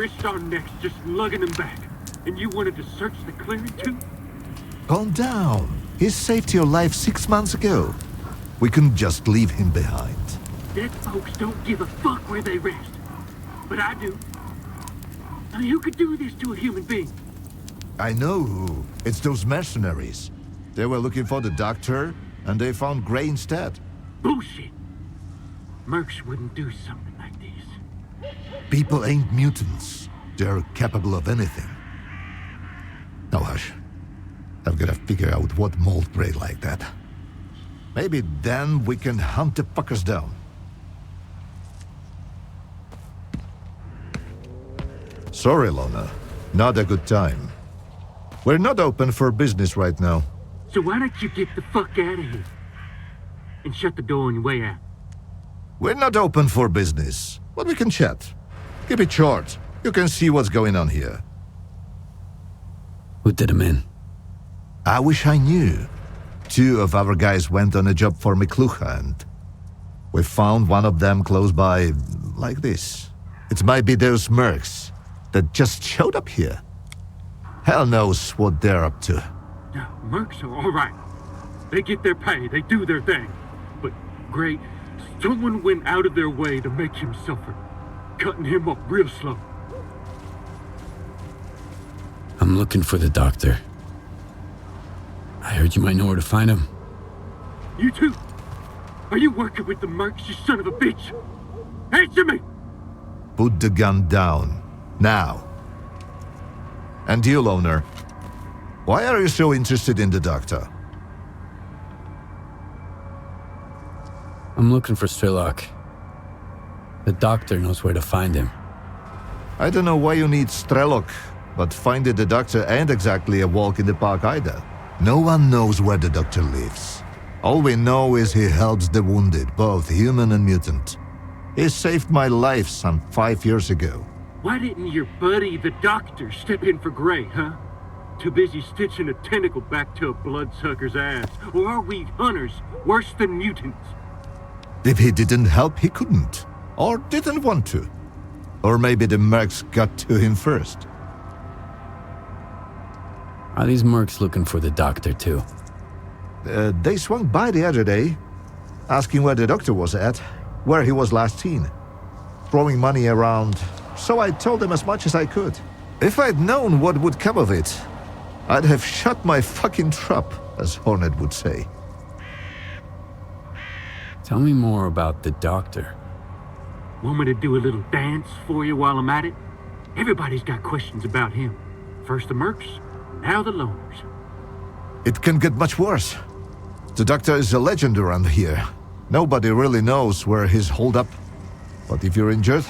wrists our necks, just lugging him back. And you wanted to search the clearing too? Calm down. He saved your life 6 months ago. We couldn't just leave him behind. Dead folks don't give a fuck where they rest. But I do. I mean, who could do this to a human being? I know who. It's those mercenaries. They were looking for the doctor, and they found Gray instead. Bullshit. Mercs wouldn't do something like this. People ain't mutants. They're capable of anything. Now hush. I've got to figure out what mold Gray like that. Maybe then we can hunt the fuckers down. Sorry, Lona. Not a good time. We're not open for business right now. So why don't you get the fuck out of here? And shut the door on your way out. We're not open for business, but we can chat. Keep it short. You can see what's going on here. Who did him in? I wish I knew. 2 of our guys went on a job for Miklucha, and we found one of them close by, like this. It might be those mercs that just showed up here. Hell knows what they're up to. No, mercs are all right. They get their pay, they do their thing. But, Gray, someone went out of their way to make him suffer, cutting him up real slow. I'm looking for the doctor. I heard you might know where to find him. You too? Are you working with the mercs, you son of a bitch? Answer me! Put the gun down. Now. And you, Loner. Why are you so interested in the doctor? I'm looking for Strelok. The doctor knows where to find him. I don't know why you need Strelok, but finding the doctor ain't exactly a walk in the park either. No one knows where the doctor lives. All we know is he helps the wounded, both human and mutant. He saved my life some 5 years ago. Why didn't your buddy, the doctor, step in for Gray, huh? Too busy stitching a tentacle back to a bloodsucker's ass. Or are we hunters, worse than mutants? If he didn't help, he couldn't. Or didn't want to. Or maybe the mercs got to him first. Are these mercs looking for the doctor too? They swung by the other day, asking where the doctor was at, where he was last seen. Throwing money around, so I told them as much as I could. If I'd known what would come of it, I'd have shut my fucking trap, as Hornet would say. Tell me more about the doctor. Want me to do a little dance for you while I'm at it? Everybody's got questions about him. First the mercs, now the loners. It can get much worse. The doctor is a legend around here. Nobody really knows where he's holed up. But if you're injured,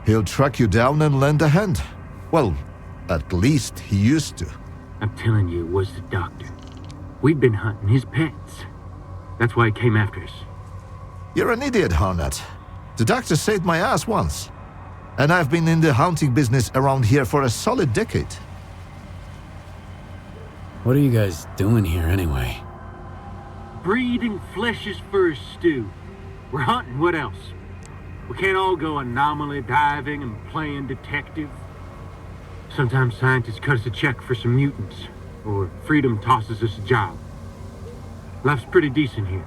he'll track you down and lend a hand. Well, at least he used to. I'm telling you, it was the doctor. We've been hunting his pets. That's why he came after us. You're an idiot, Hornet. The doctor saved my ass once. And I've been in the hunting business around here for a solid decade. What are you guys doing here anyway? Breeding fleshes for a stew. We're hunting, what else? We can't all go anomaly diving and playing detective. Sometimes scientists cut us a check for some mutants, or freedom tosses us a job. Life's pretty decent here.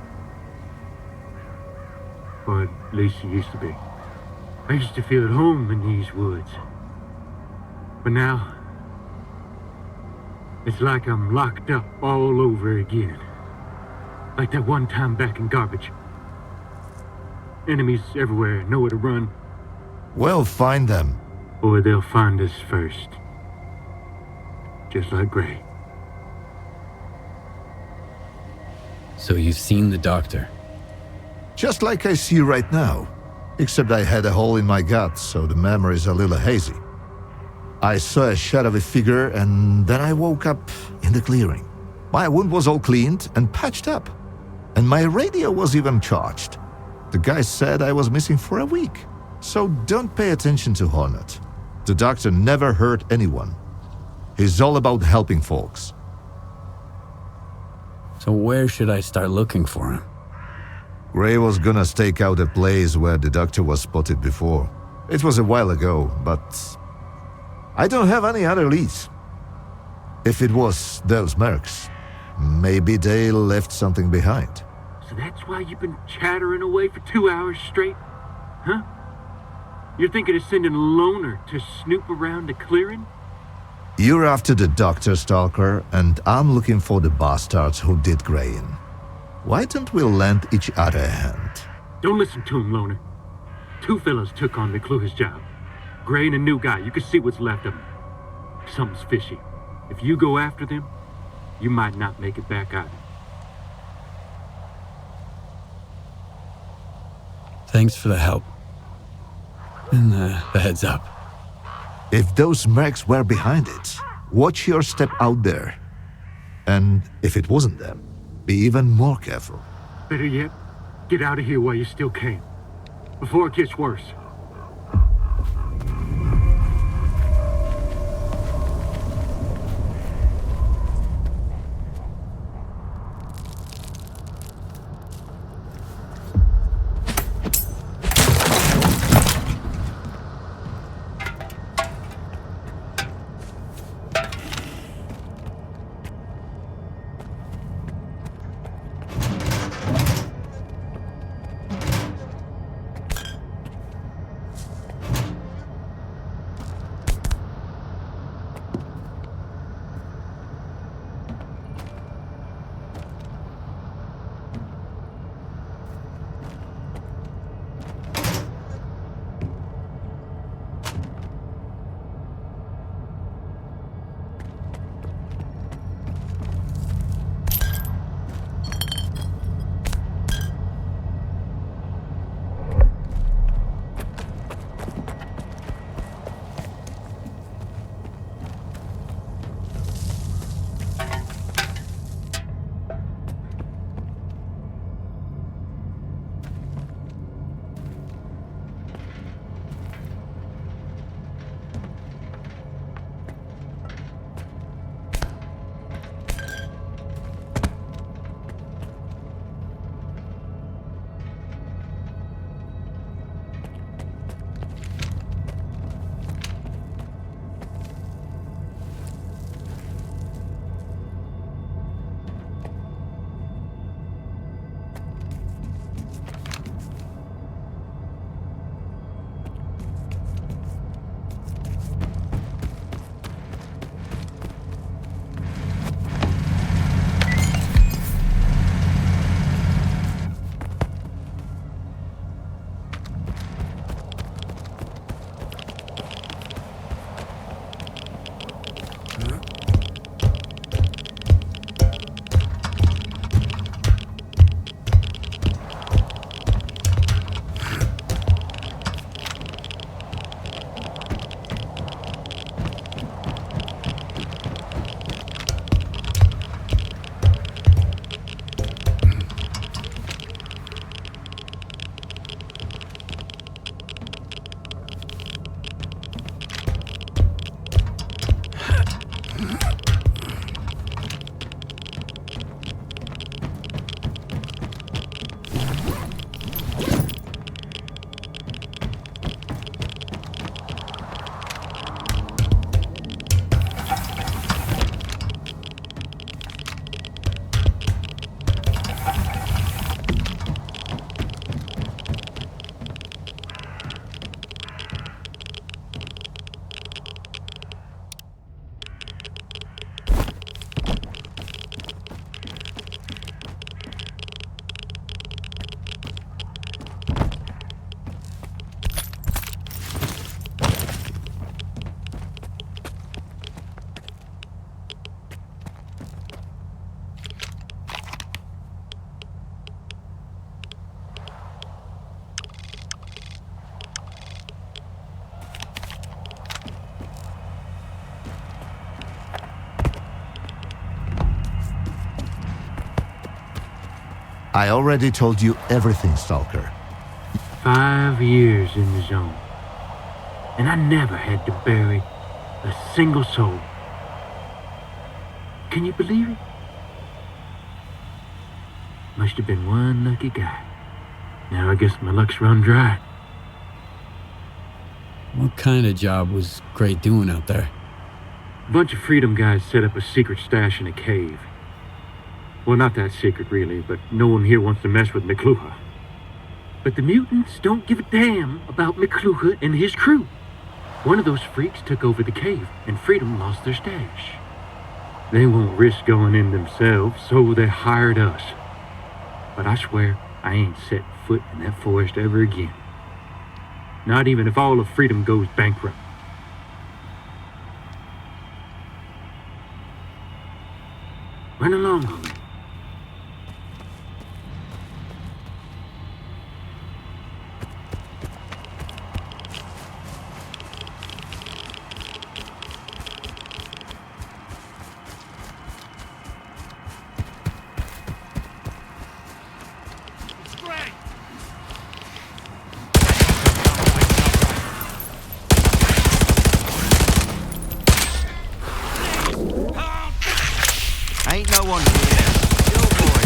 Or at least it used to be. I used to feel at home in these woods. But now, it's like I'm locked up all over again. Like that one time back in Garbage. Enemies everywhere, nowhere to run. Well, find them. Or they'll find us first. Just like Gray. So you've seen the doctor? Just like I see right now. Except I had a hole in my gut, so the memory's a little hazy. I saw a shadowy figure, and then I woke up in the clearing. My wound was all cleaned and patched up. And my radio was even charged. The guy said I was missing for a week. So don't pay attention to Hornet. The doctor never hurt anyone. He's all about helping folks. So where should I start looking for him? Gray was gonna stake out a place where the doctor was spotted before. It was a while ago, but I don't have any other leads. If it was those mercs, maybe they left something behind. So that's why you've been chattering away for 2 hours straight? Huh? You're thinking of sending a loner to snoop around the clearing? You're after the doctor, Stalker, and I'm looking for the bastards who did Grayin. Why don't we lend each other a hand? Don't listen to him, loner. 2 fellas took on McClue's job. Gray and a new guy. You can see what's left of him. Something's fishy. If you go after them, you might not make it back either. Thanks for the help. And the heads up. If those mercs were behind it, watch your step out there. And if it wasn't them, be even more careful. Better yet, get out of here while you still can. Before it gets worse. I already told you everything, Stalker. 5 years in the zone. And I never had to bury a single soul. Can you believe it? Must have been one lucky guy. Now I guess my luck's run dry. What kind of job was Gray doing out there? A bunch of Freedom guys set up a secret stash in a cave. Well, not that secret, really, but no one here wants to mess with McLuhan. But the mutants don't give a damn about McLuhan and his crew. One of those freaks took over the cave, and Freedom lost their stash. They won't risk going in themselves, so they hired us. But I swear, I ain't set foot in that forest ever again. Not even if all of Freedom goes bankrupt. Run along, homie. Ain't no one here. Your boy.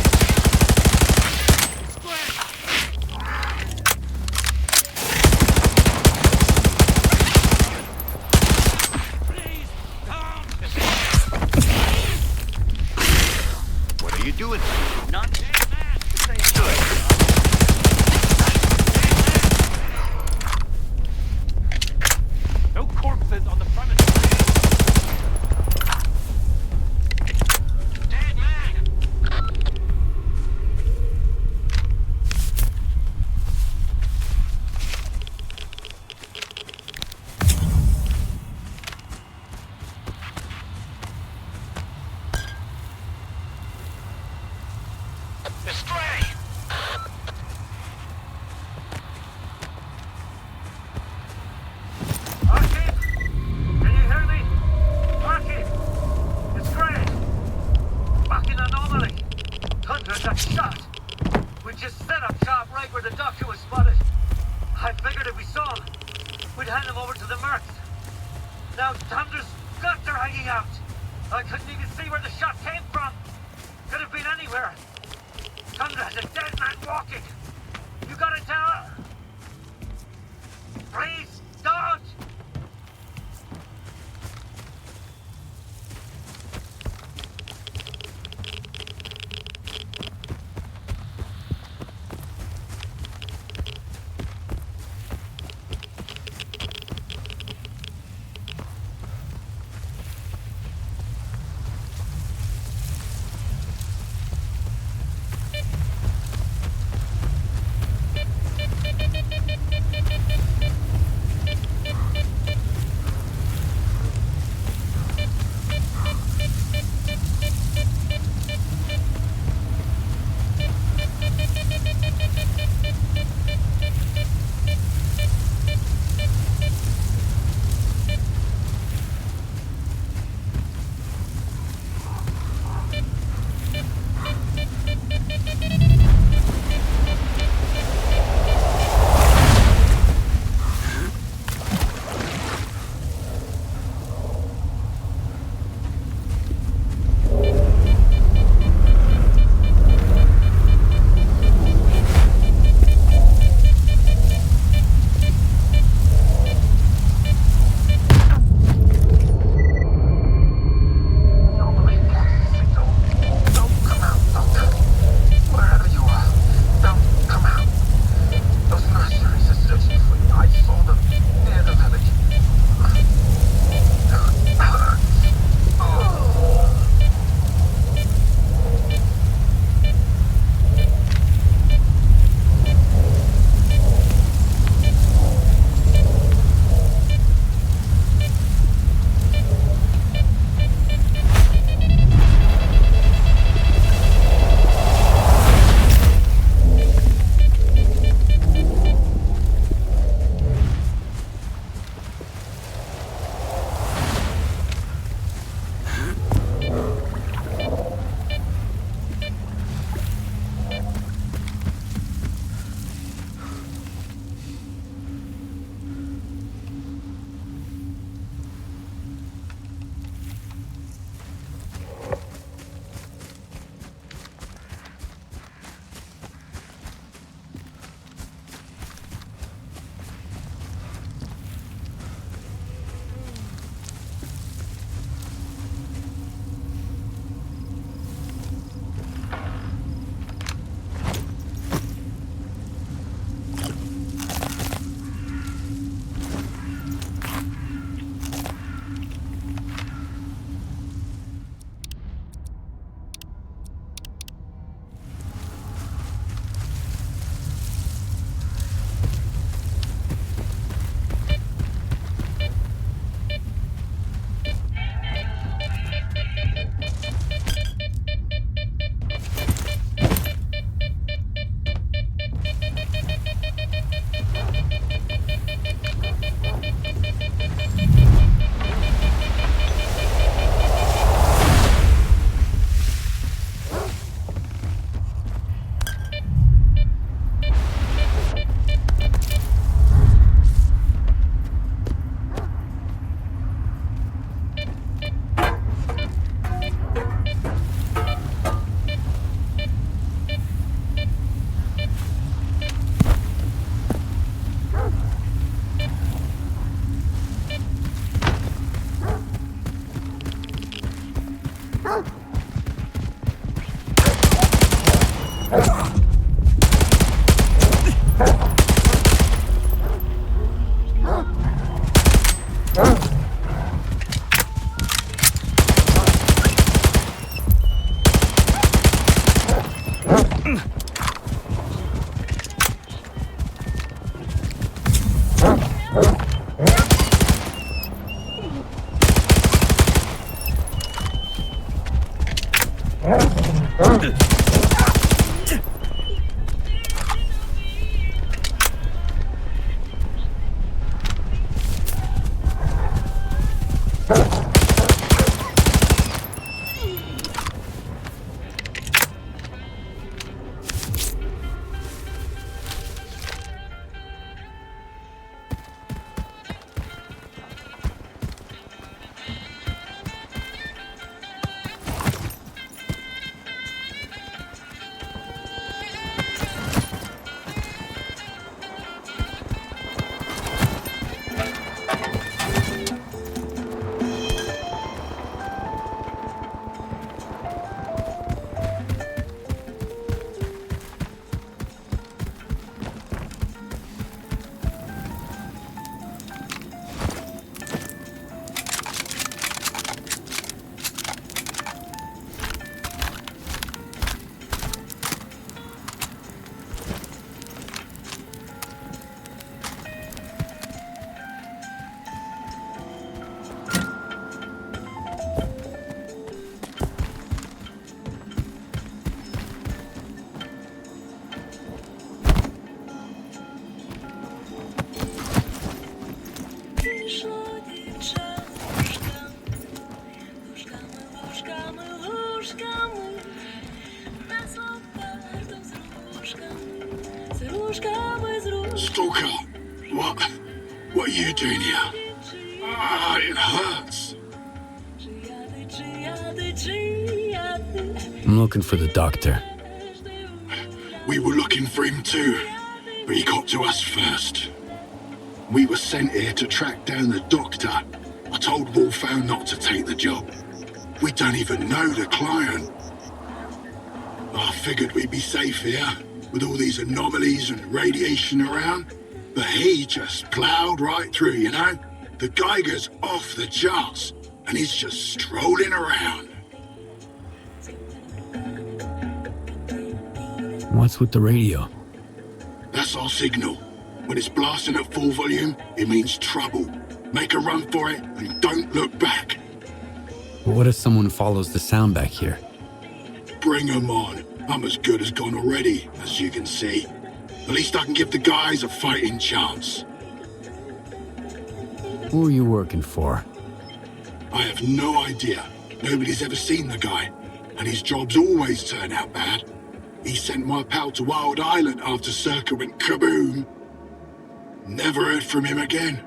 What are you doing? Not dead, man. This ain't good. No corpses on the premises. Stalker, what are you doing here? Ah, it hurts. I'm looking for the doctor. We were looking for him too, but he got to us first. We were sent here to track down the doctor. I told Wolfhound not to take the job. We don't even know the client. I figured we'd be safe here, with all these anomalies and radiation around, but he just plowed right through, you know? The Geiger's off the charts, and he's just strolling around. What's with the radio? That's our signal. When it's blasting at full volume, it means trouble. Make a run for it, and don't look back. But what if someone follows the sound back here? Bring 'em on. I'm as good as gone already, as you can see. At least I can give the guys a fighting chance. Who are you working for? I have no idea. Nobody's ever seen the guy, and his jobs always turn out bad. He sent my pal to Wild Island after Circa went kaboom. Never heard from him again.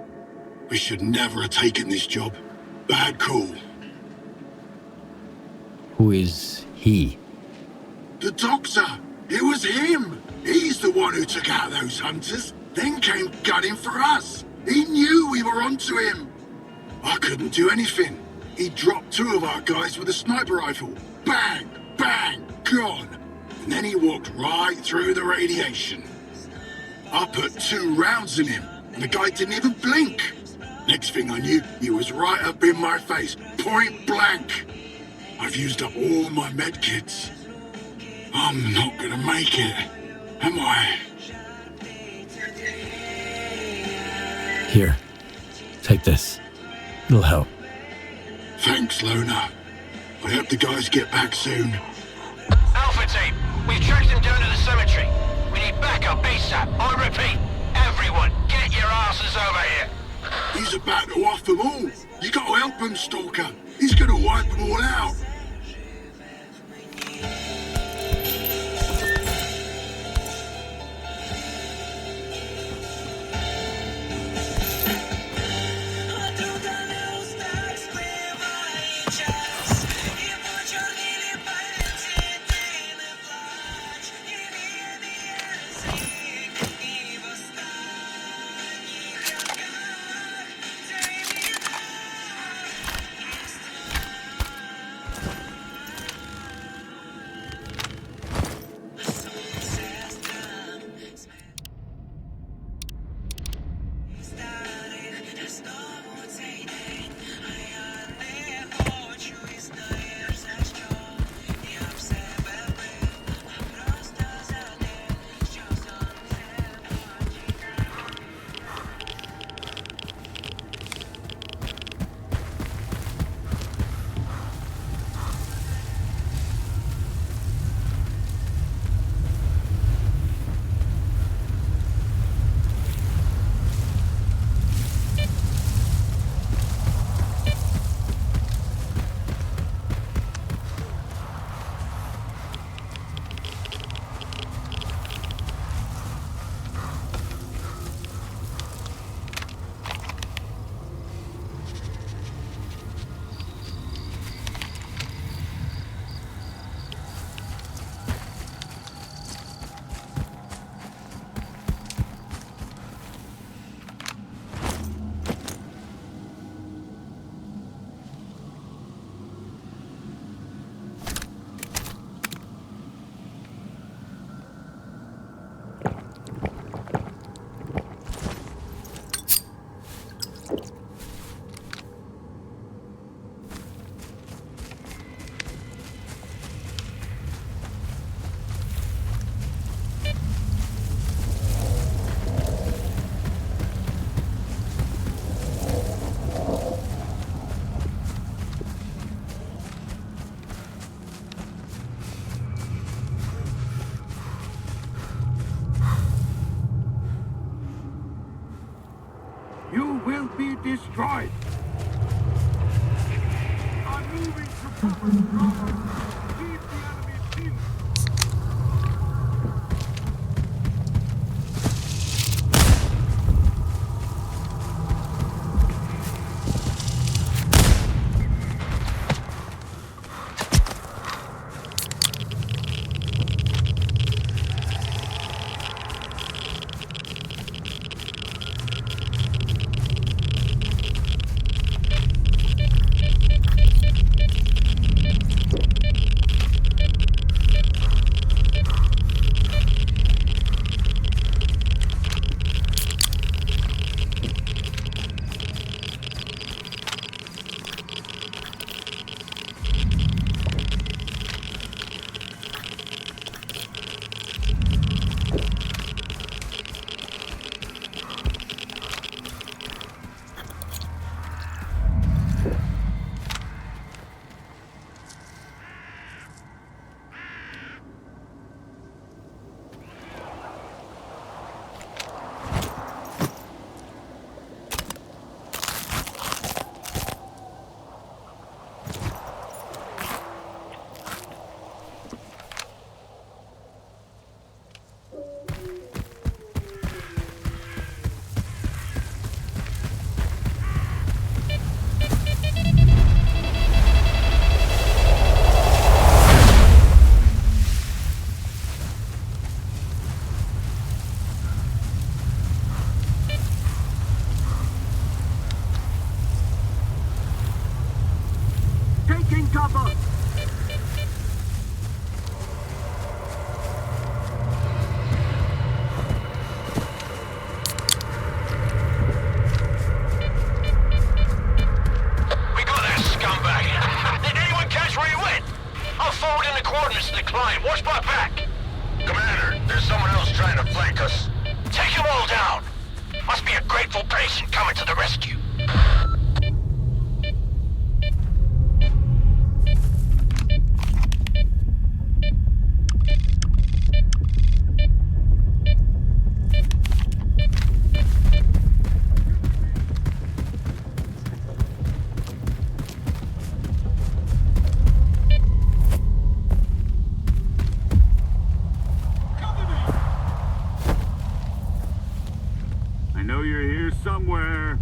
We should never have taken this job. Bad call. Who is he? The doctor! It was him! He's the one who took out those hunters, then came gunning for us. He knew we were onto him. I couldn't do anything. He dropped 2 of our guys with a sniper rifle. Bang! Bang! Gone! And then he walked right through the radiation. I put 2 rounds in him, and the guy didn't even blink. Next thing I knew, he was right up in my face, point blank. I've used up all my medkits. I'm not gonna make it, am I? Here, take this. It'll help. Thanks, Loner. I hope the guys get back soon. Alpha team, we've tracked him down to the cemetery. We need backup ASAP. I repeat, everyone, get your asses over here. He's about to off them all. You gotta help him, Stalker. He's gonna wipe them all out. this drive. I'm moving to cover ground. Keep the enemy in. Taking cover! We got that scumbag. Did anyone catch where he went? I'll forward in the coordinates to the client. Watch my back. Commander, there's someone else trying to flank us. Take them all down. Must be a grateful patient coming to the rescue. I know you're here somewhere.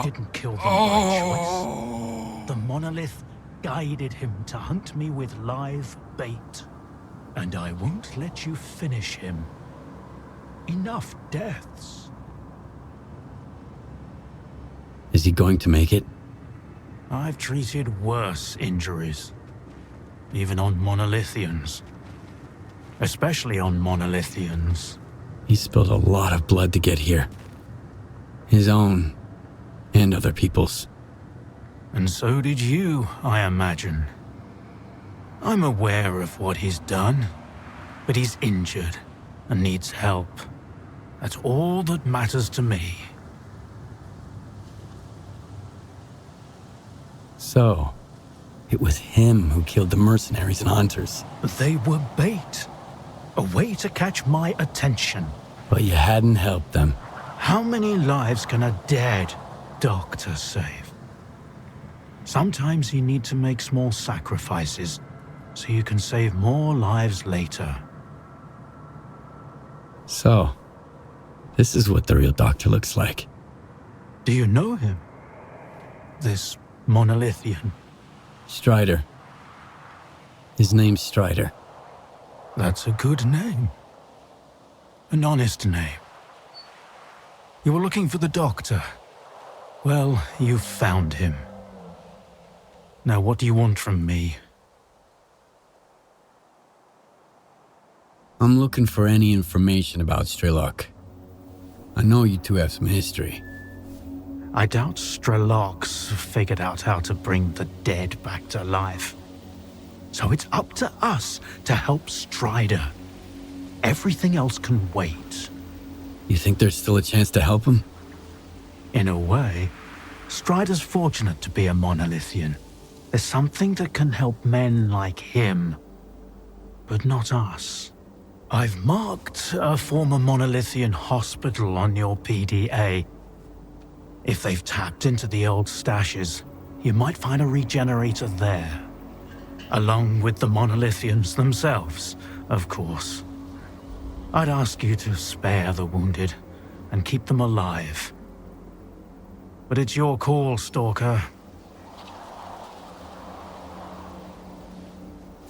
He didn't kill them by choice. The monolith guided him to hunt me with live bait. And I won't let you finish him. Enough deaths. Is he going to make it? I've treated worse injuries. Even on monolithians. Especially on monolithians. He spilled a lot of blood to get here. His own, and other people's. And so did you, I imagine. I'm aware of what he's done, but he's injured and needs help. That's all that matters to me. So, it was him who killed the mercenaries and hunters. They were bait. A way to catch my attention. But you hadn't helped them. How many lives can a dead doctor save? Sometimes you need to make small sacrifices so you can save more lives later. So, this is what the real doctor looks like. Do you know him? This monolithian? Strider. His name's Strider. That's a good name. An honest name. You were looking for the doctor. Well, you found him. Now what do you want from me? I'm looking for any information about Strelok. I know you two have some history. I doubt Strelok's figured out how to bring the dead back to life. So it's up to us to help Strider. Everything else can wait. You think there's still a chance to help him? In a way, Strider's fortunate to be a monolithian. There's something that can help men like him, but not us. I've marked a former monolithian hospital on your PDA. If they've tapped into the old stashes, you might find a regenerator there. Along with the monolithians themselves, of course. I'd ask you to spare the wounded and keep them alive. But it's your call, Stalker.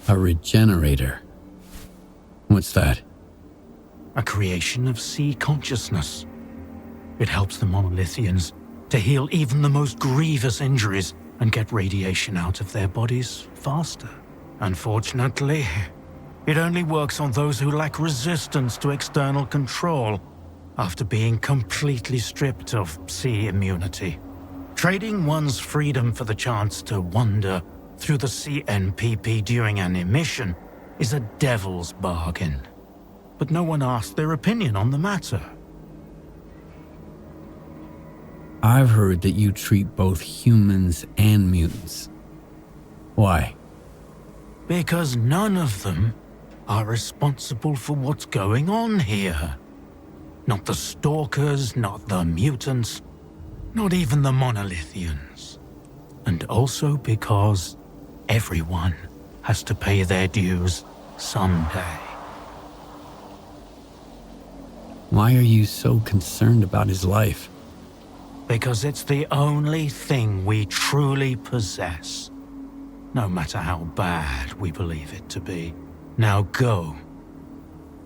A regenerator. What's that? A creation of sea consciousness. It helps the monolithians to heal even the most grievous injuries and get radiation out of their bodies faster. Unfortunately, it only works on those who lack resistance to external control after being completely stripped of sea immunity. Trading one's freedom for the chance to wander through the CNPP during an emission is a devil's bargain. But no one asked their opinion on the matter. I've heard that you treat both humans and mutants. Why? Because none of them are responsible for what's going on here. Not the Stalkers, not the mutants, not even the monolithians. And also because everyone has to pay their dues someday. Why are you so concerned about his life? Because it's the only thing we truly possess. No matter how bad we believe it to be. Now go.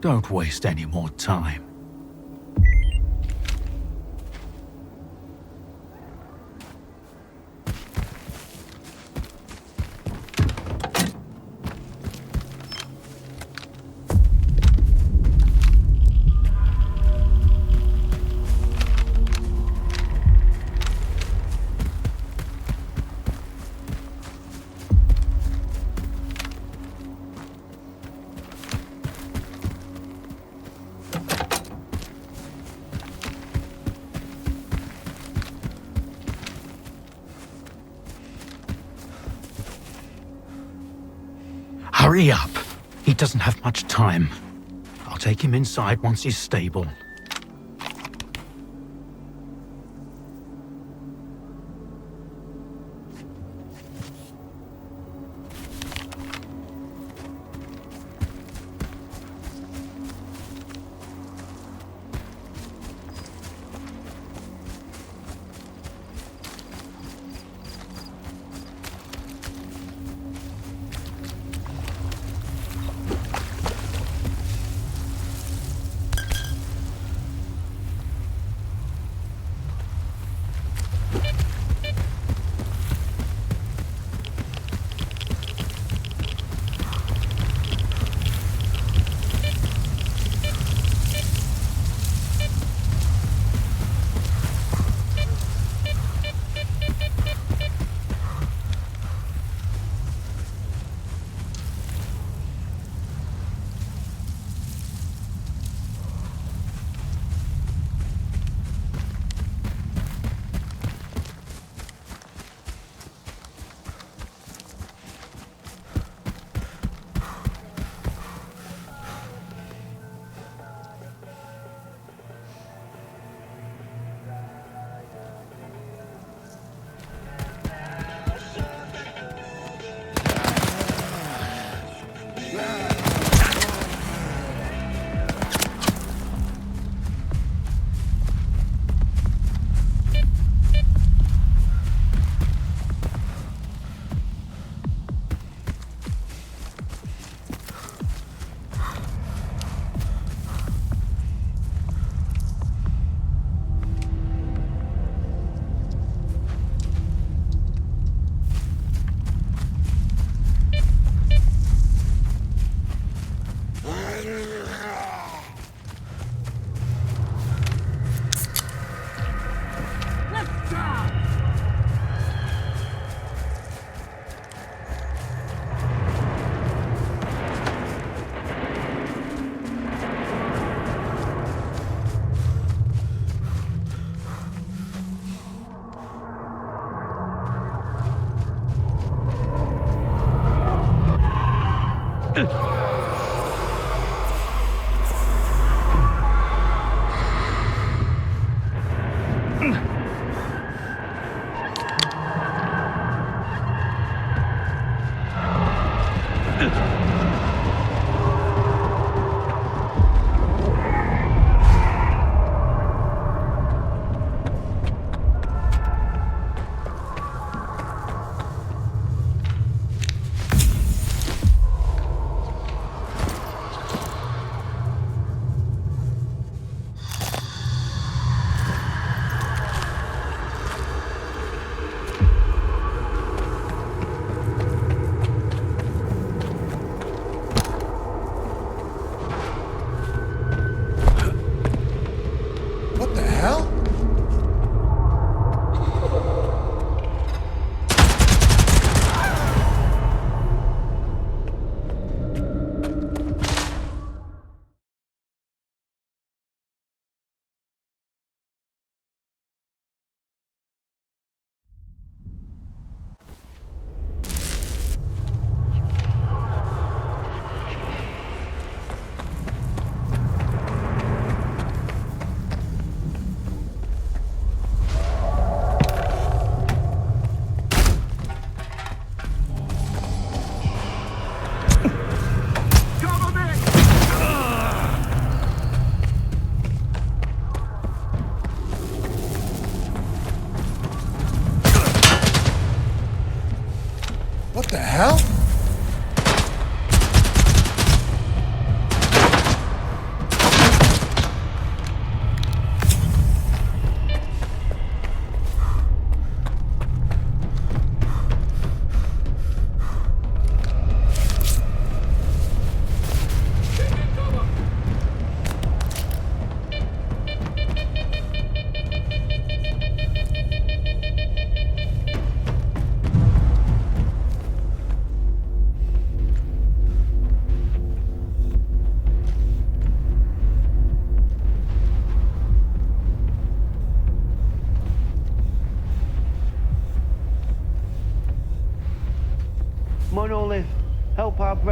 Don't waste any more time. Hurry up. He doesn't have much time. I'll take him inside once he's stable.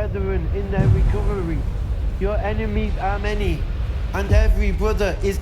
brethren in their recovery. Your enemies are many, and every brother is...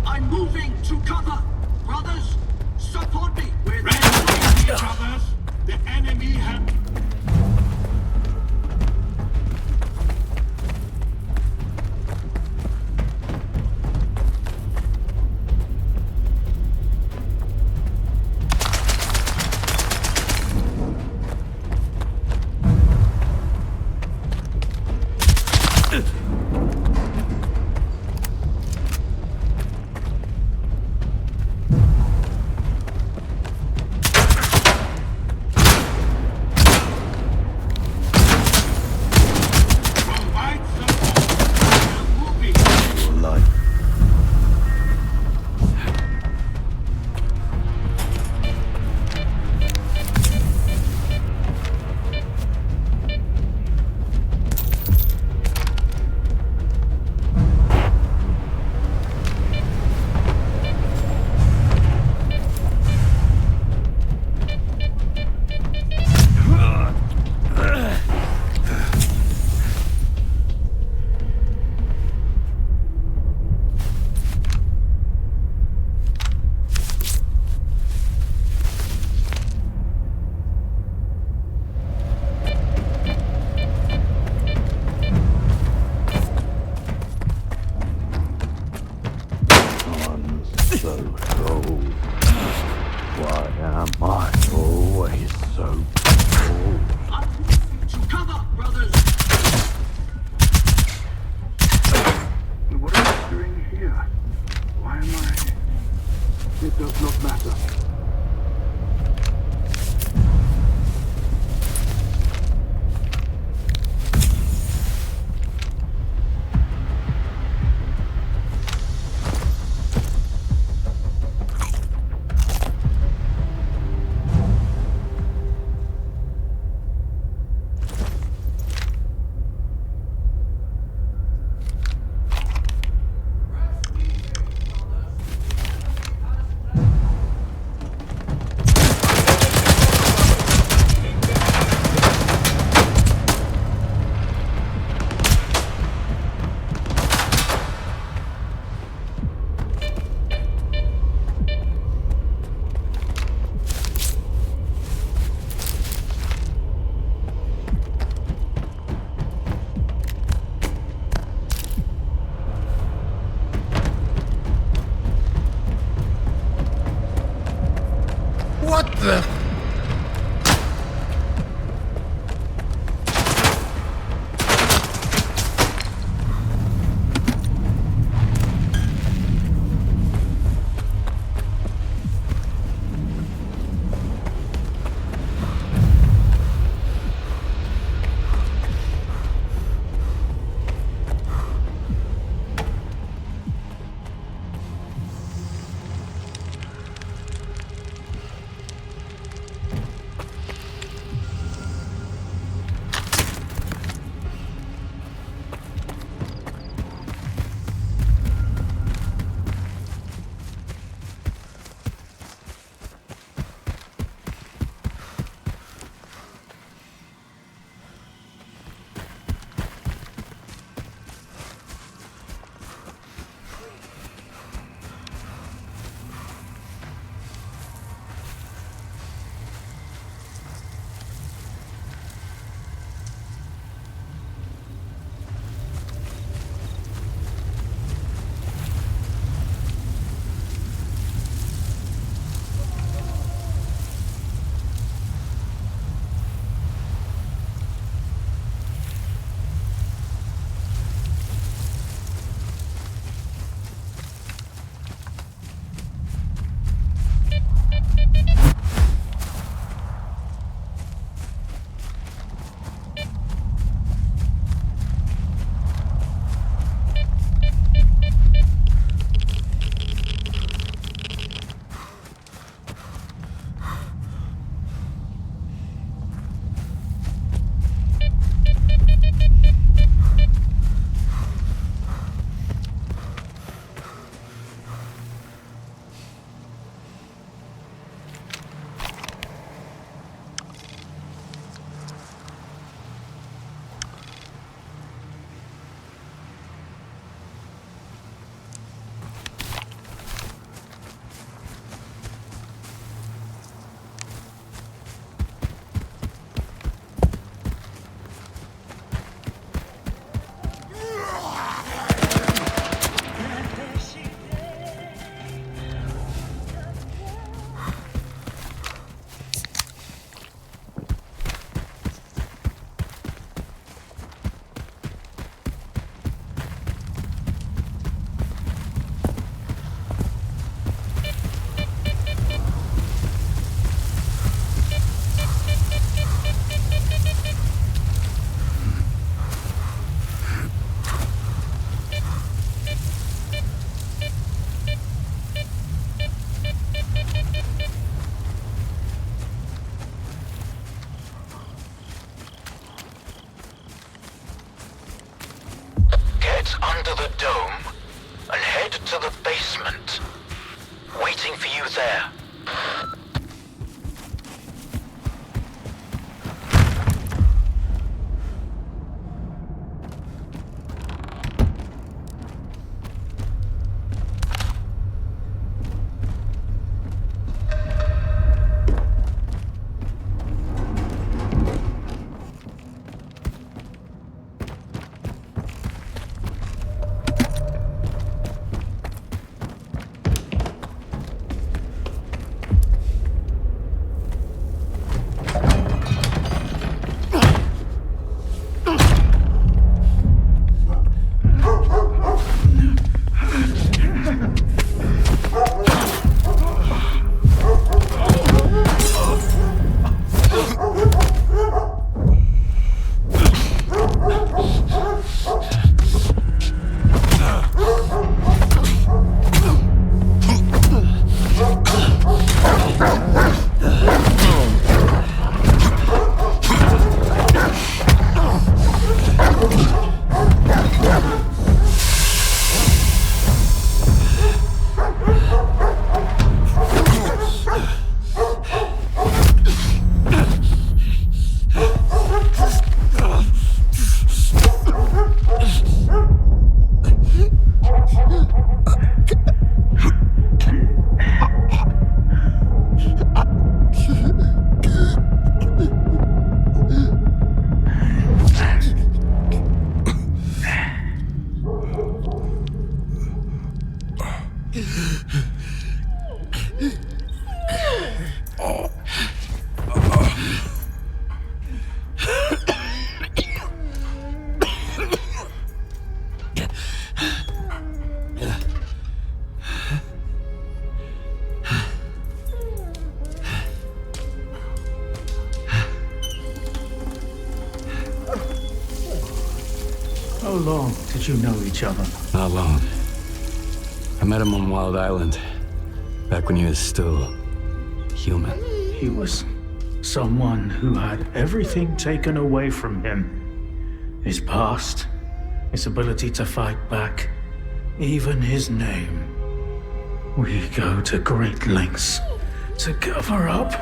I'm moving to cover! Brothers, support me! We're ready, brothers! The enemy have... What the? Weapons there. How long did you know each other? Not long. I met him on Wild Island, back when he was still human. He was someone who had everything taken away from him. His past, his ability to fight back, even his name. We go to great lengths to cover up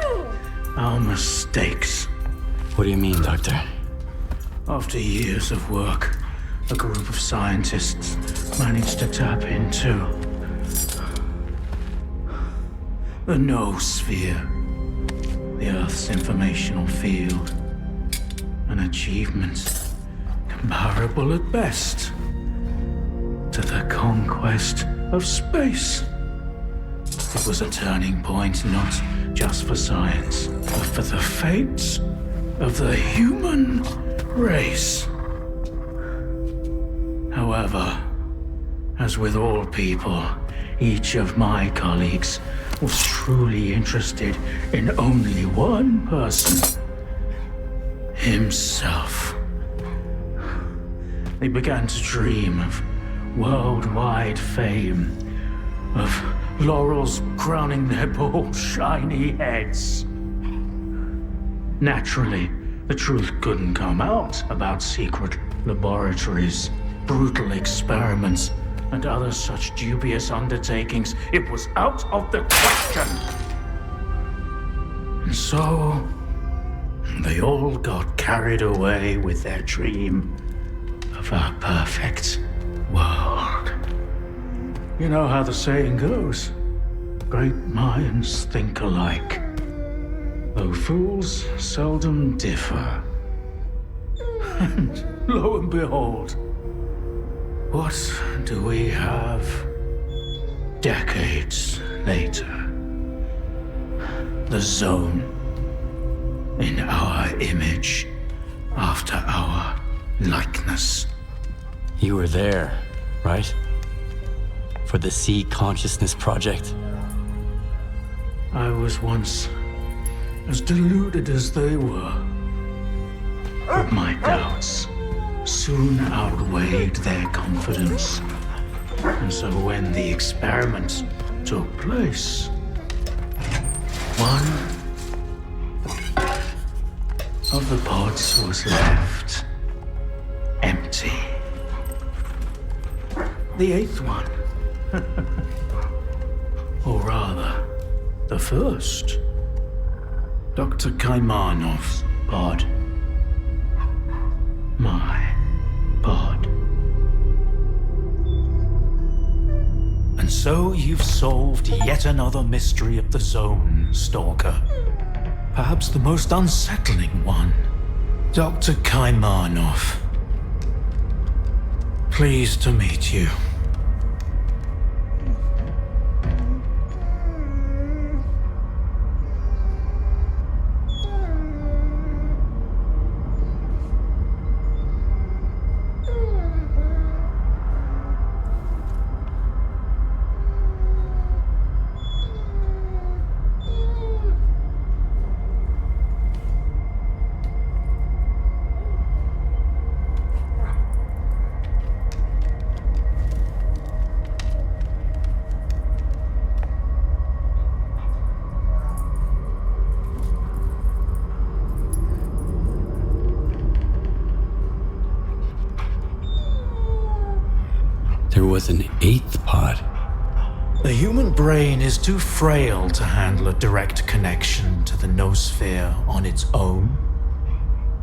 our mistakes. What do you mean, Doctor? After years of work, a group of scientists managed to tap into the noosphere, the Earth's informational field. An achievement comparable at best to the conquest of space. It was a turning point not just for science, but for the fates of the human race. However, as with all people, each of my colleagues was truly interested in only one person: himself. They began to dream of worldwide fame, of laurels crowning their bald, shiny heads. Naturally, the truth couldn't come out about secret laboratories, brutal experiments, and other such dubious undertakings. It was out of the question. And so, they all got carried away with their dream of a perfect world. You know how the saying goes, great minds think alike, though fools seldom differ. And lo and behold, what do we have decades later? The Zone, in our image, after our likeness. You were there, right? For the Sea Consciousness Project? I was once as deluded as they were, but my doubts soon outweighed their confidence. And so when the experiment took place, one of the pods was left empty. The eighth one, or rather, The first. Dr. Kaimanov's pod. My pod. And so you've solved yet another mystery of the zone, Stalker. Perhaps the most unsettling one. Dr. Kaimanov. Pleased to meet you. There was an eighth pod. The human brain is too frail to handle a direct connection to the noosphere on its own.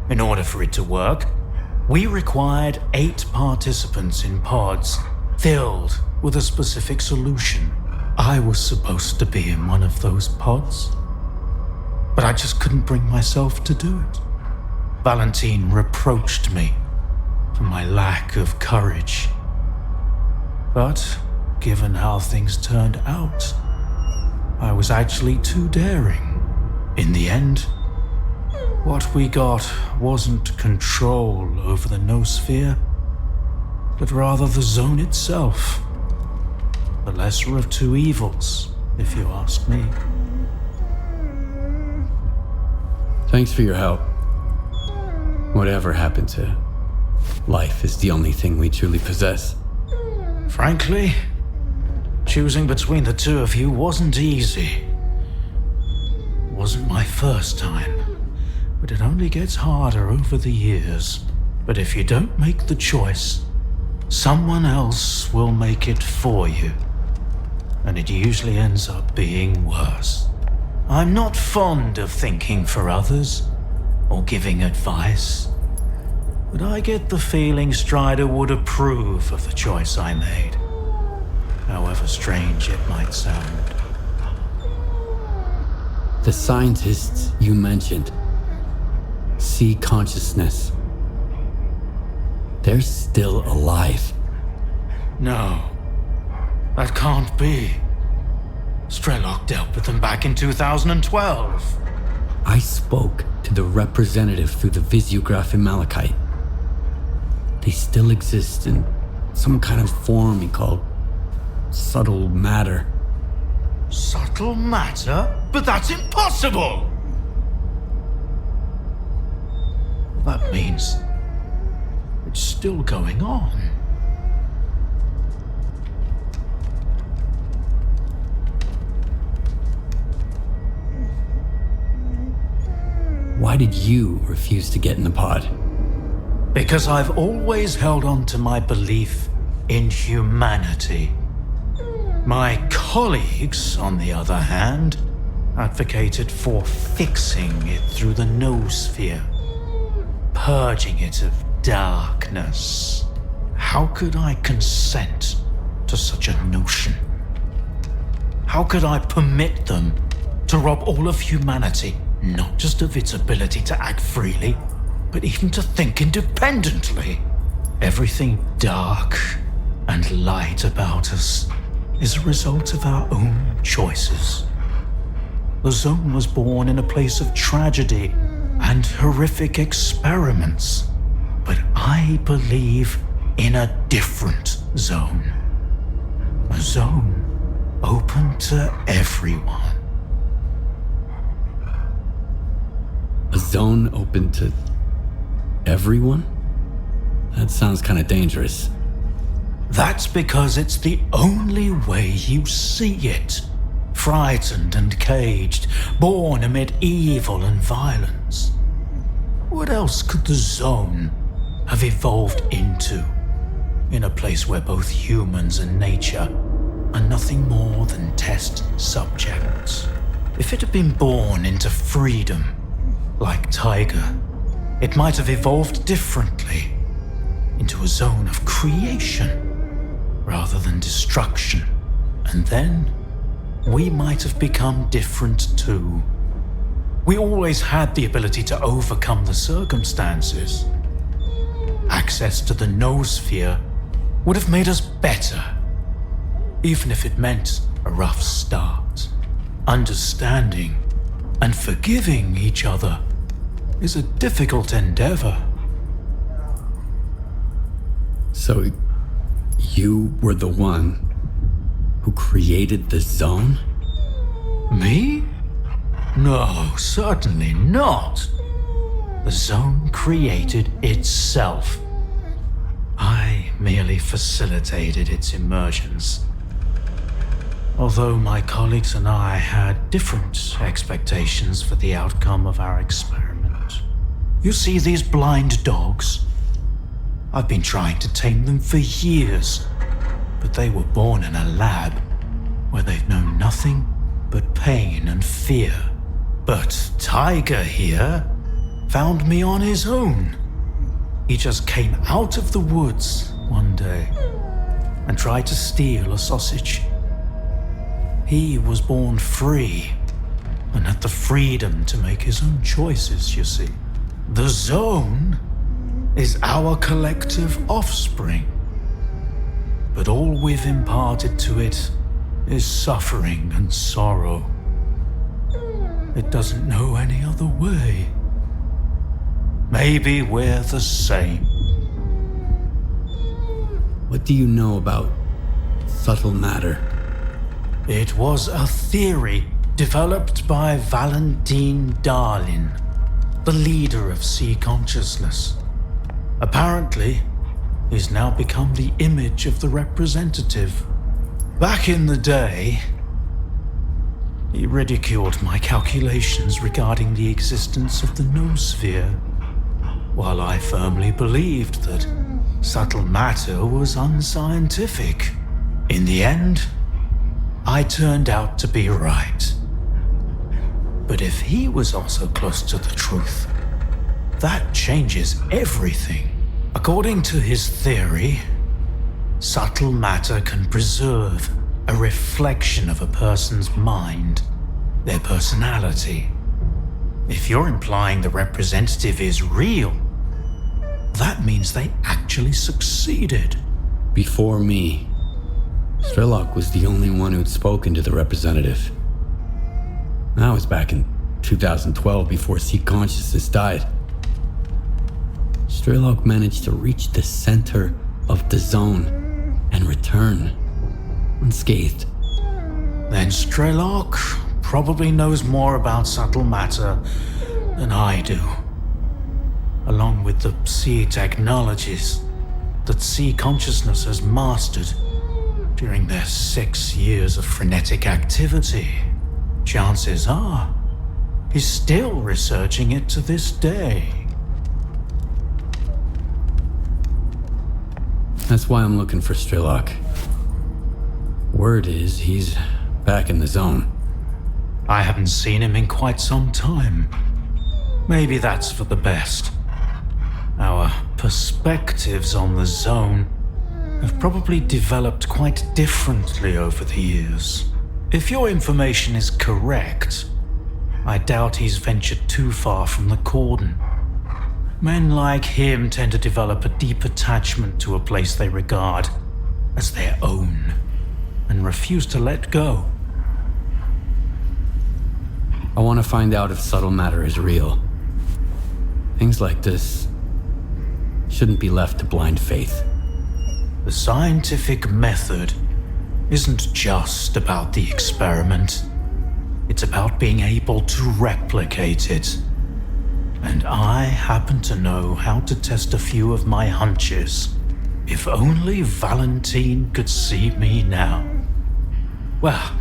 In order for it to work, we required 8 participants in pods filled with a specific solution. I was supposed to be in one of those pods, but I just couldn't bring myself to do it. Valentine reproached me for my lack of courage. But given how things turned out, I was actually too daring. In the end, what we got wasn't control over the noosphere, but rather the zone itself. The lesser of two evils, if you ask me. Thanks for your help. Whatever happened to life is the only thing we truly possess. Frankly, choosing between the two of you wasn't easy. Wasn't my first time, but it only gets harder over the years. But if you don't make the choice, someone else will make it for you. And it usually ends up being worse. I'm not fond of thinking for others or giving advice, but I get the feeling Strider would approve of the choice I made, however strange it might sound. The scientists you mentioned see consciousness. They're still alive. No, that can't be. Strelok dealt with them back in 2012. I spoke to the representative through the visiograph in Malachite. They still exist in some kind of form he called subtle matter. Subtle matter? But that's impossible! That means it's still going on. Why did you refuse to get in the pod? Because I've always held on to my belief in humanity. My colleagues, on the other hand, advocated for fixing it through the noosphere, purging it of darkness. How could I consent to such a notion? How could I permit them to rob all of humanity, not just of its ability to act freely, but even to think independently? Everything dark and light about us is a result of our own choices. The zone was born in a place of tragedy and horrific experiments, but I believe in a different zone. A zone open to everyone. A zone open to everyone? That sounds kind of dangerous. That's because it's the only way you see it. Frightened and caged, born amid evil and violence. What else could the zone have evolved into? In a place where both humans and nature are nothing more than test subjects. If it had been born into freedom, like Tiger, it might have evolved differently, into a zone of creation rather than destruction. And then we might have become different too. We always had the ability to overcome the circumstances. Access to the noosphere would have made us better, even if it meant a rough start. Understanding and forgiving each other is a difficult endeavor. So, you were the one who created the zone? Me? No, certainly not. The zone created itself. I merely facilitated its emergence. Although my colleagues and I had different expectations for the outcome of our experiment. You see these blind dogs? I've been trying to tame them for years, but they were born in a lab where they've known nothing but pain and fear. But Tiger here found me on his own. He just came out of the woods one day and tried to steal a sausage. He was born free and had the freedom to make his own choices, you see. The zone is our collective offspring, but all we've imparted to it is suffering and sorrow. It doesn't know any other way. Maybe we're the same. What do you know about subtle matter? It was a theory developed by Valentine Darlin, the leader of C consciousness. Apparently, he's now become the image of the representative. Back in the day, he ridiculed my calculations regarding the existence of the noosphere, while I firmly believed that subtle matter was unscientific. In the end, I turned out to be right. But if he was also close to the truth, that changes everything. According to his theory, subtle matter can preserve a reflection of a person's mind, their personality. If you're implying the representative is real, that means they actually succeeded. Before me, Strelok was the only one who'd spoken to the representative. That was back in 2012, before C consciousness died. Strelok managed to reach the center of the zone and return unscathed. Then Strelok probably knows more about subtle matter than I do, along with the C technologies that C consciousness has mastered during their 6 years of frenetic activity. Chances are, he's still researching it to this day. That's why I'm looking for Strelok. Word is he's back in the zone. I haven't seen him in quite some time. Maybe that's for the best. Our perspectives on the zone have probably developed quite differently over the years. If your information is correct, I doubt he's ventured too far from the cordon. Men like him tend to develop a deep attachment to a place they regard as their own and refuse to let go. I want to find out if subtle matter is real. Things like this shouldn't be left to blind faith. The scientific method isn't just about the experiment. It's about being able to replicate it. And I happen to know how to test a few of my hunches. If only Valentine could see me now. Well,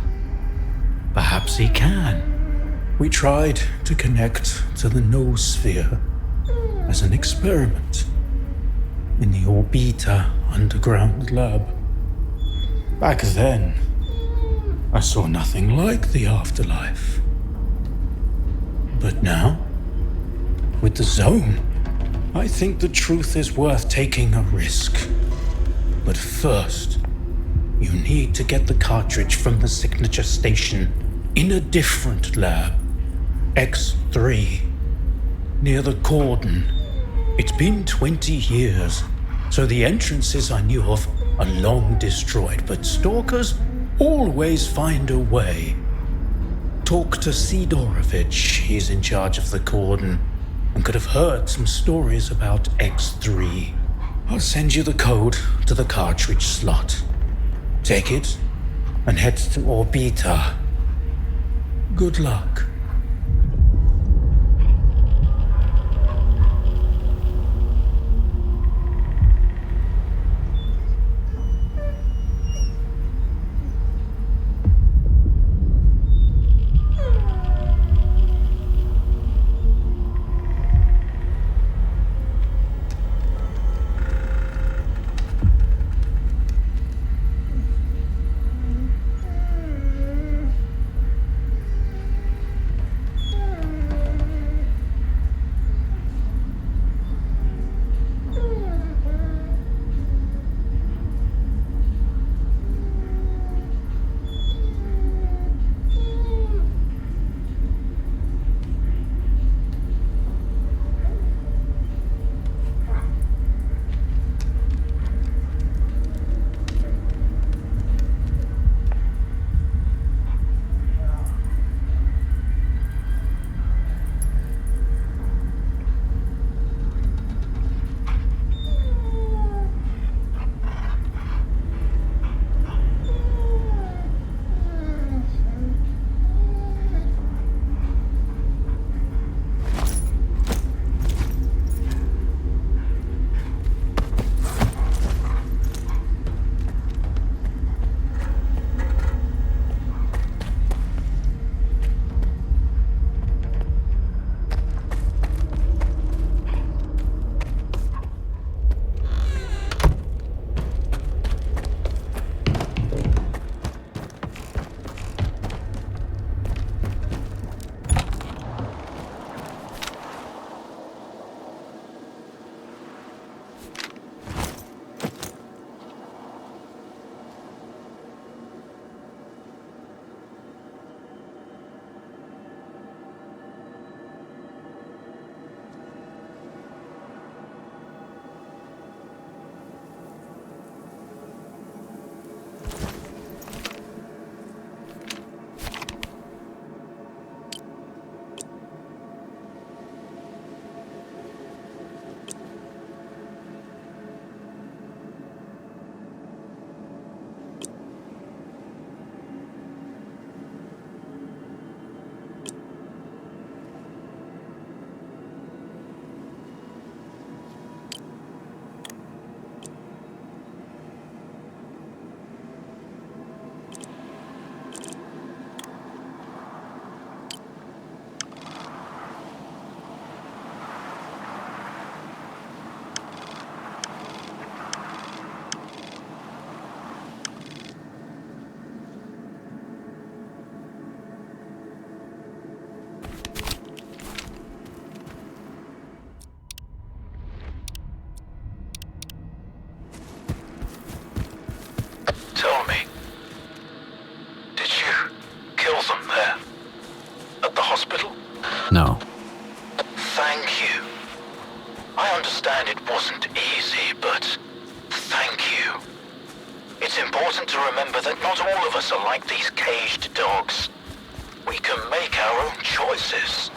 perhaps he can. We tried to connect to the noosphere as an experiment in the Orbita underground lab. Back then, I saw nothing like the afterlife. But now, with the zone, I think the truth is worth taking a risk. But first, you need to get the cartridge from the signature station in a different lab, X3, near the cordon. It's been 20 years, so the entrances I knew of are long destroyed, but stalkers always find a way. Talk to Sidorovich, he's in charge of the cordon, and could have heard some stories about X3. I'll send you the code to the cartridge slot. Take it and head to Orbita. Good luck. Tell me, did you kill them there? At the hospital? No. Thank you. I understand it wasn't easy, but thank you. It's important to remember that not all of us are like these caged dogs. We can make our own choices.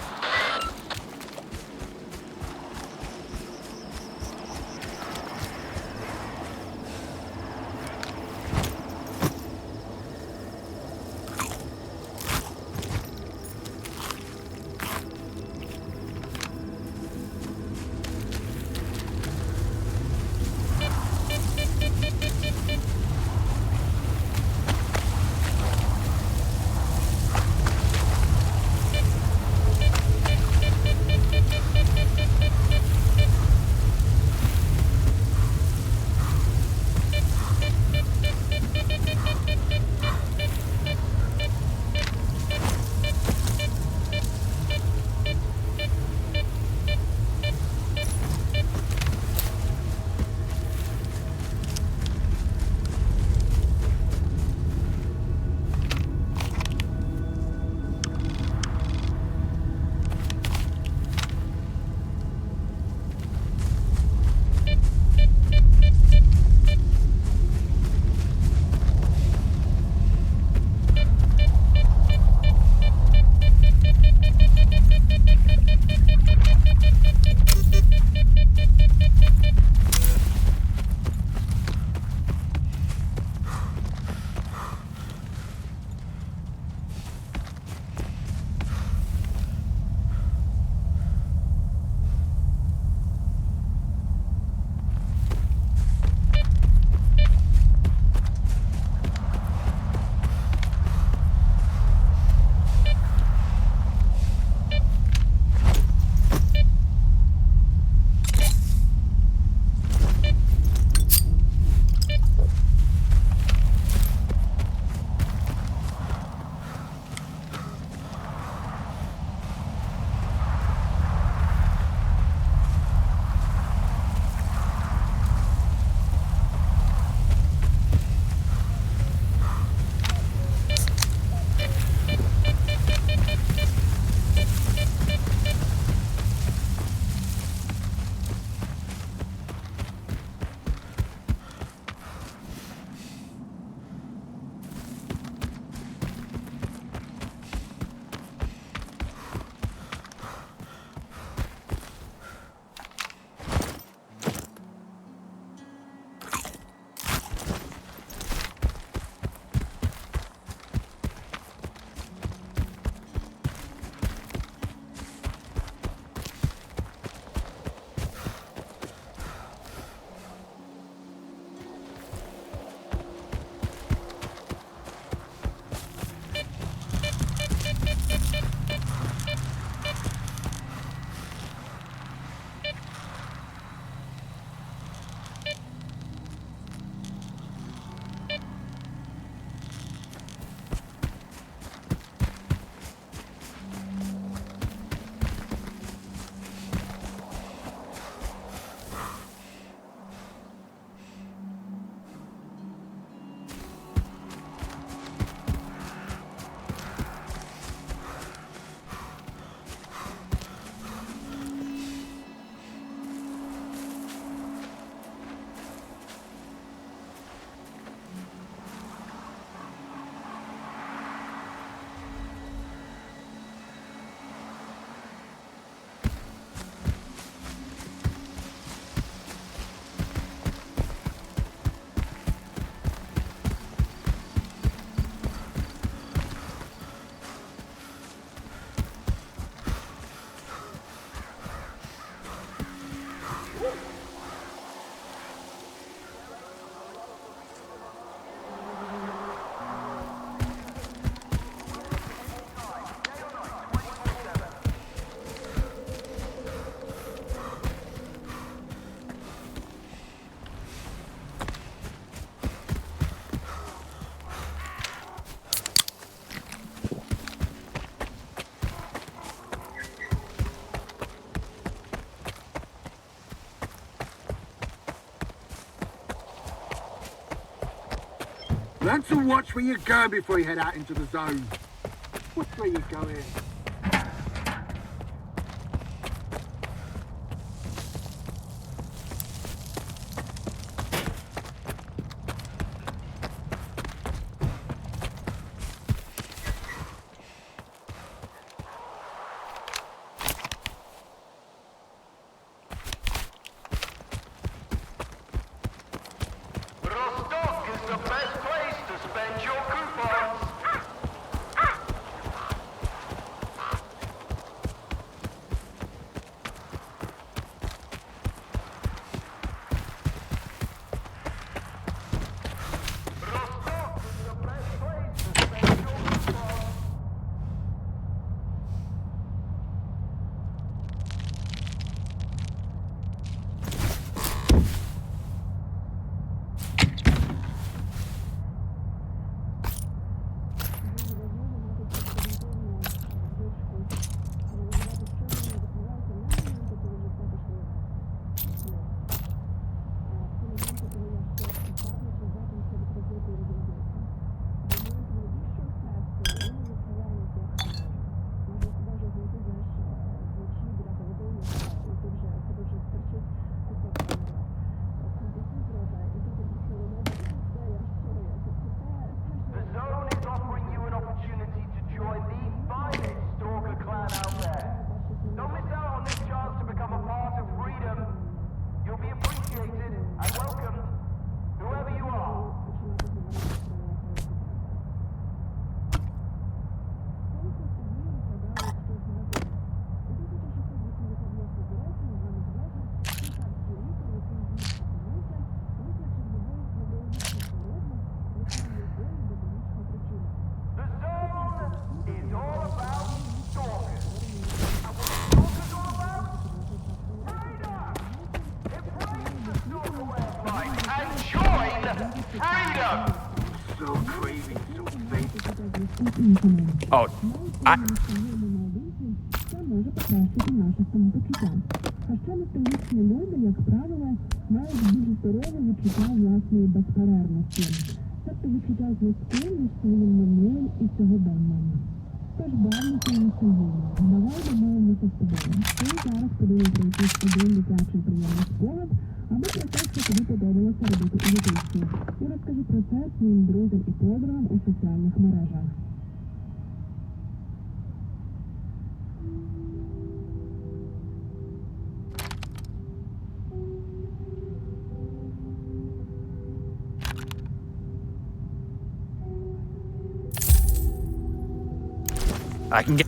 Learn to watch where you're going before you head out into the zone. Which way you going? Rostock is the best place to spend your coupons. Rostock is the best place to spend your coupons. The zone is offering you an opportunity to join the finest Stalker clan out there. Don't miss out on this chance to become a part of freedom. You'll be appreciated and welcomed, whoever you are. The zone is all about stalkers. And what stalkers all about? Freedom! Embrace the stalker way of life and join freedom! So crazy, so fake. Oh, I... Це може покращити наше самопочуття. А ще ностальгічні люди, як правило, мають дуже здорове відчуття власної безперервності. Тобто відчуття зв'язку між своїм минулим і сьогоденням. Тож бавимося і ностальгійно. Давай домовимося з тобою. Ти зараз подумай про якийсь один дитячий приємний спогад, або про те, що тобі подобалося робити у дитинстві. І розкажи про це своїм друзям і подругам у соціальних мережах. I can get...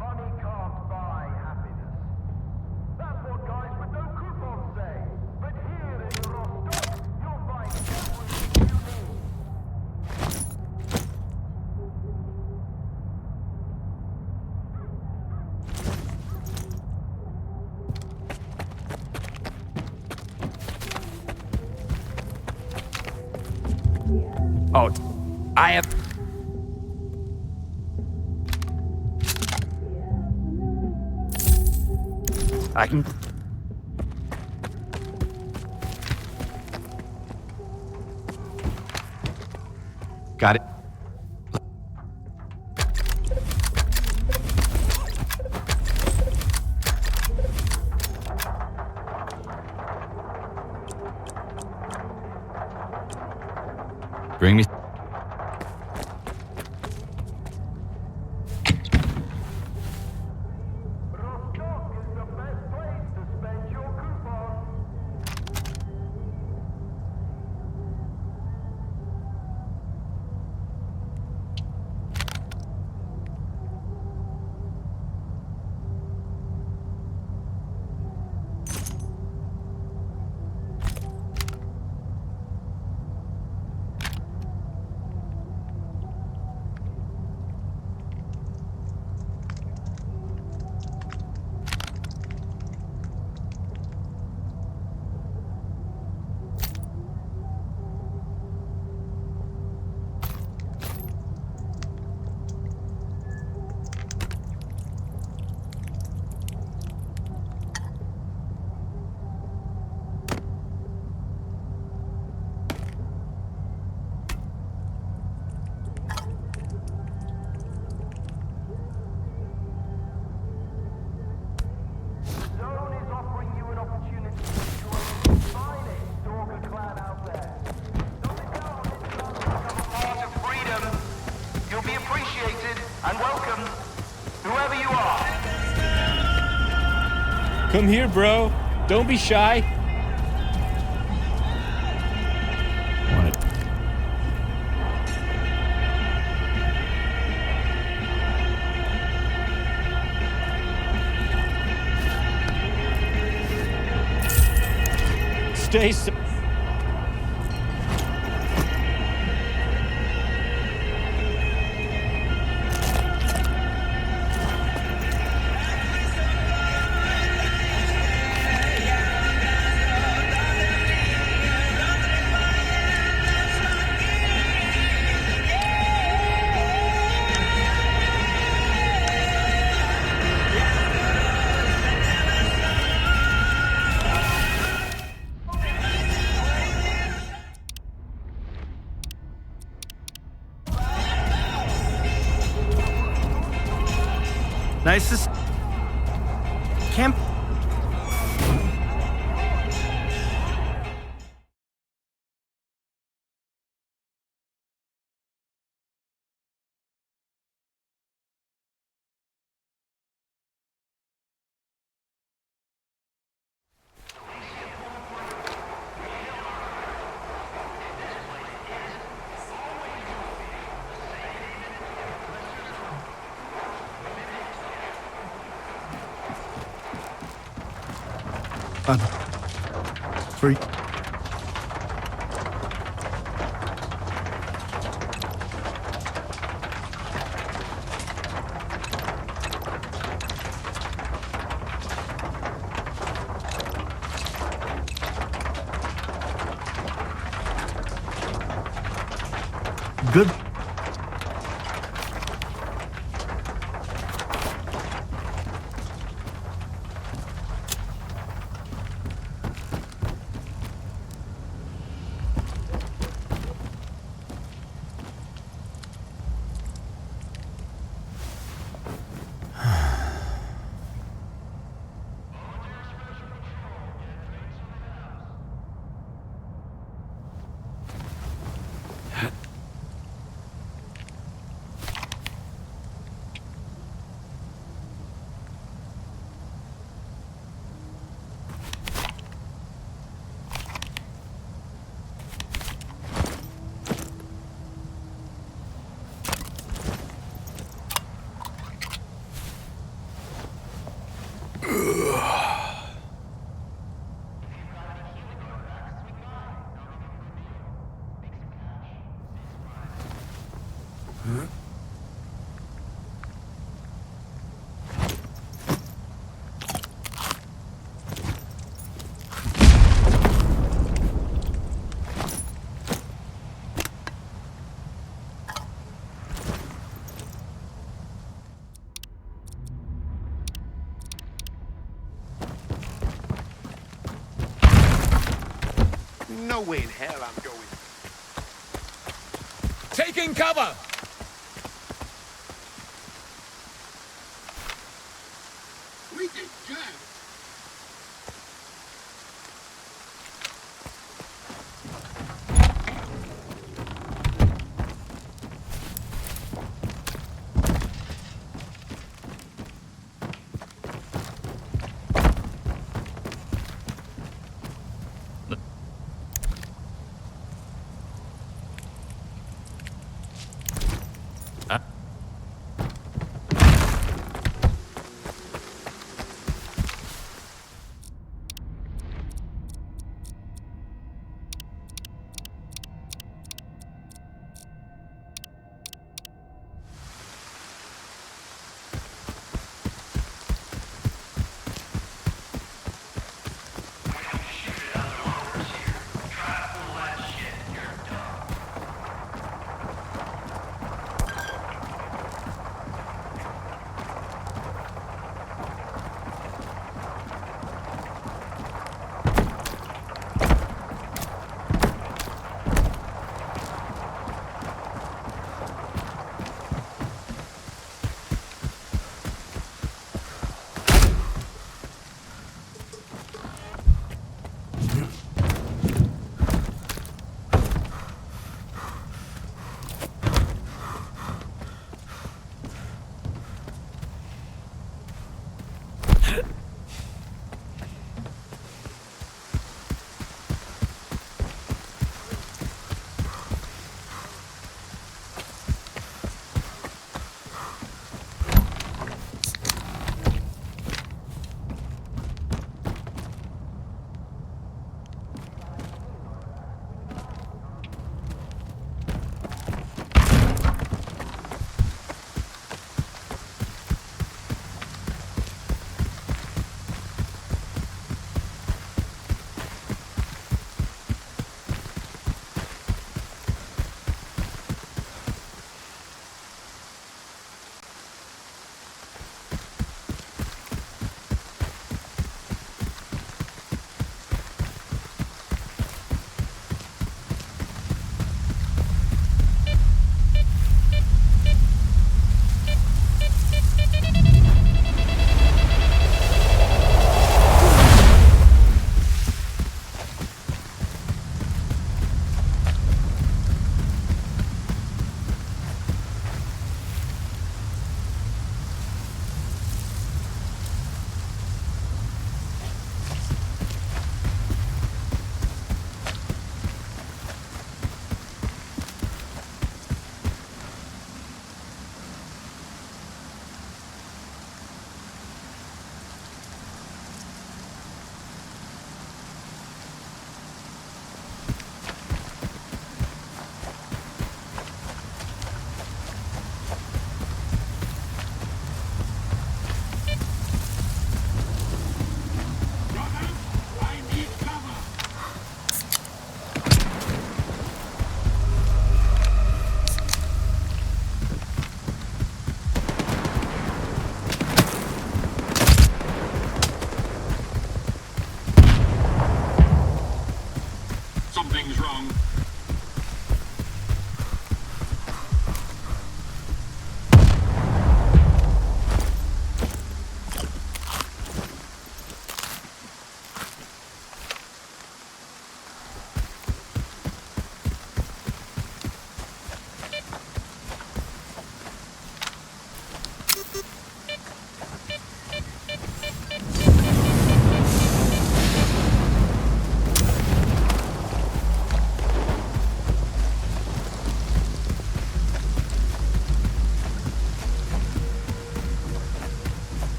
Money can't buy happiness. That's what guys with no coupons say. But here in Rostock, you'll find everything you need. Oh, I have... I can... Got it. Bring me... Rostock is the best place to Come here, bro. Don't be shy. Want it? Stay so. Nice to camp. Free. Good. No way in hell I'm going. Taking cover! We did good.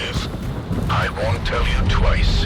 is. I won't tell you twice.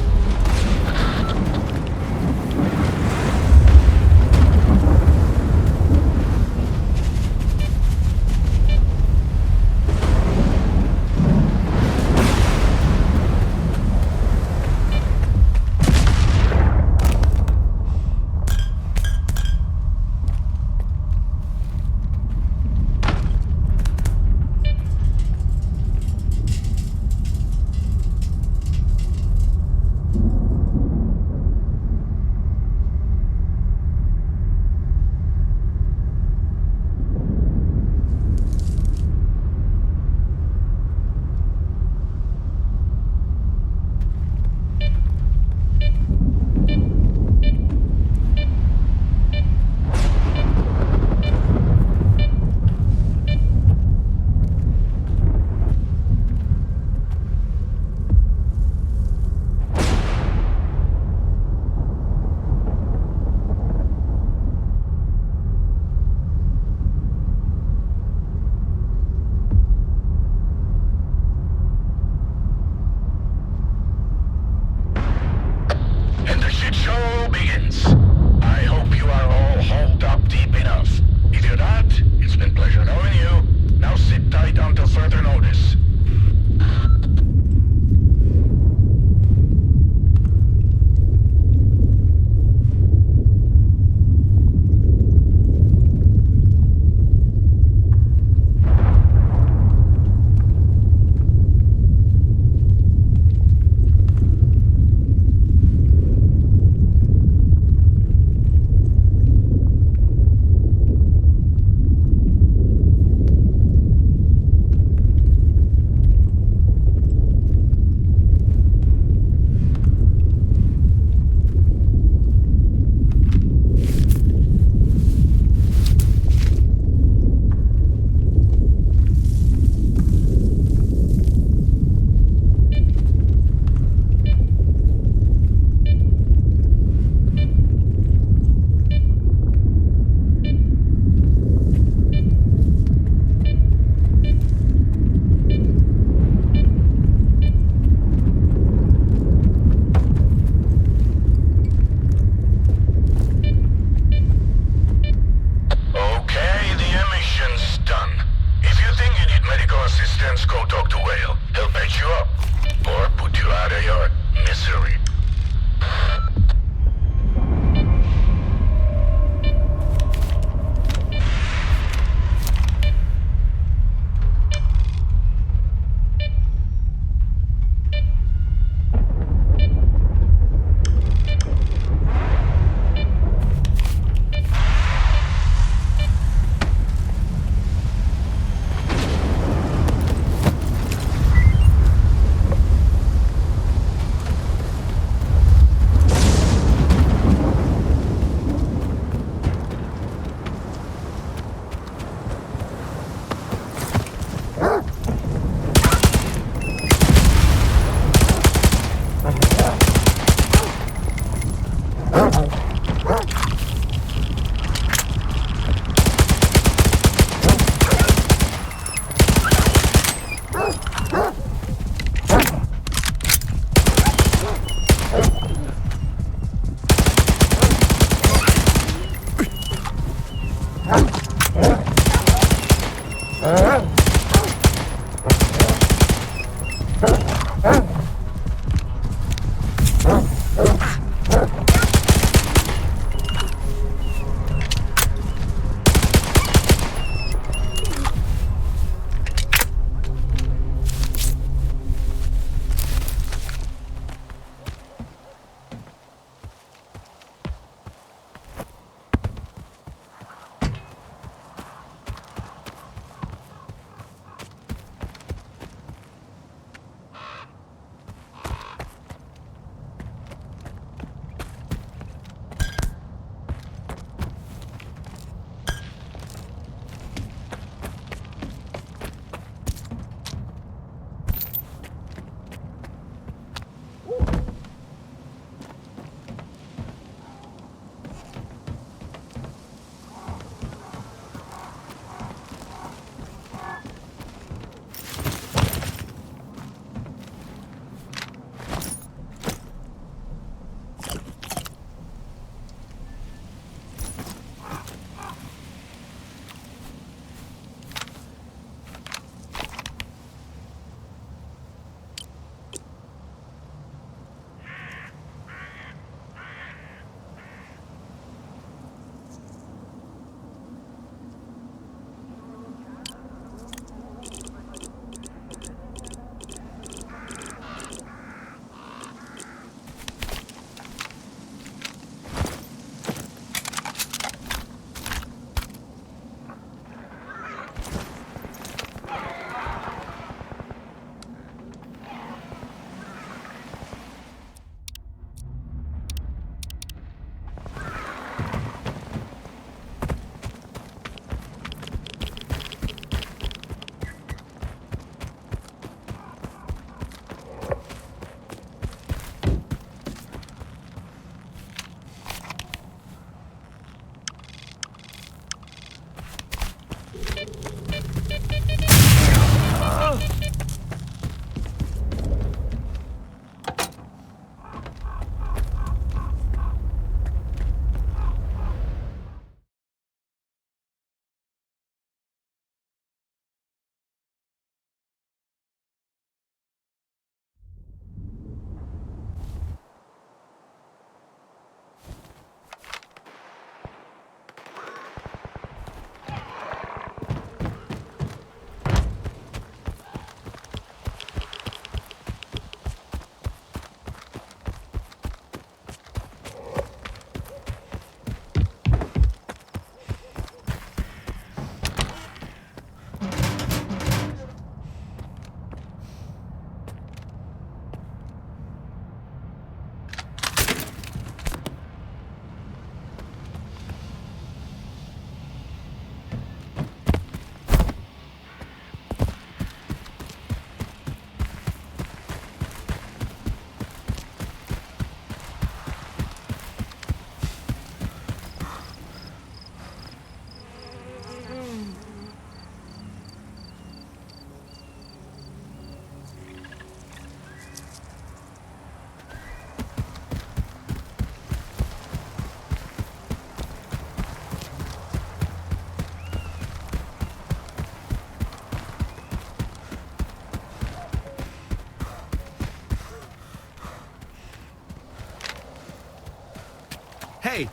Hey,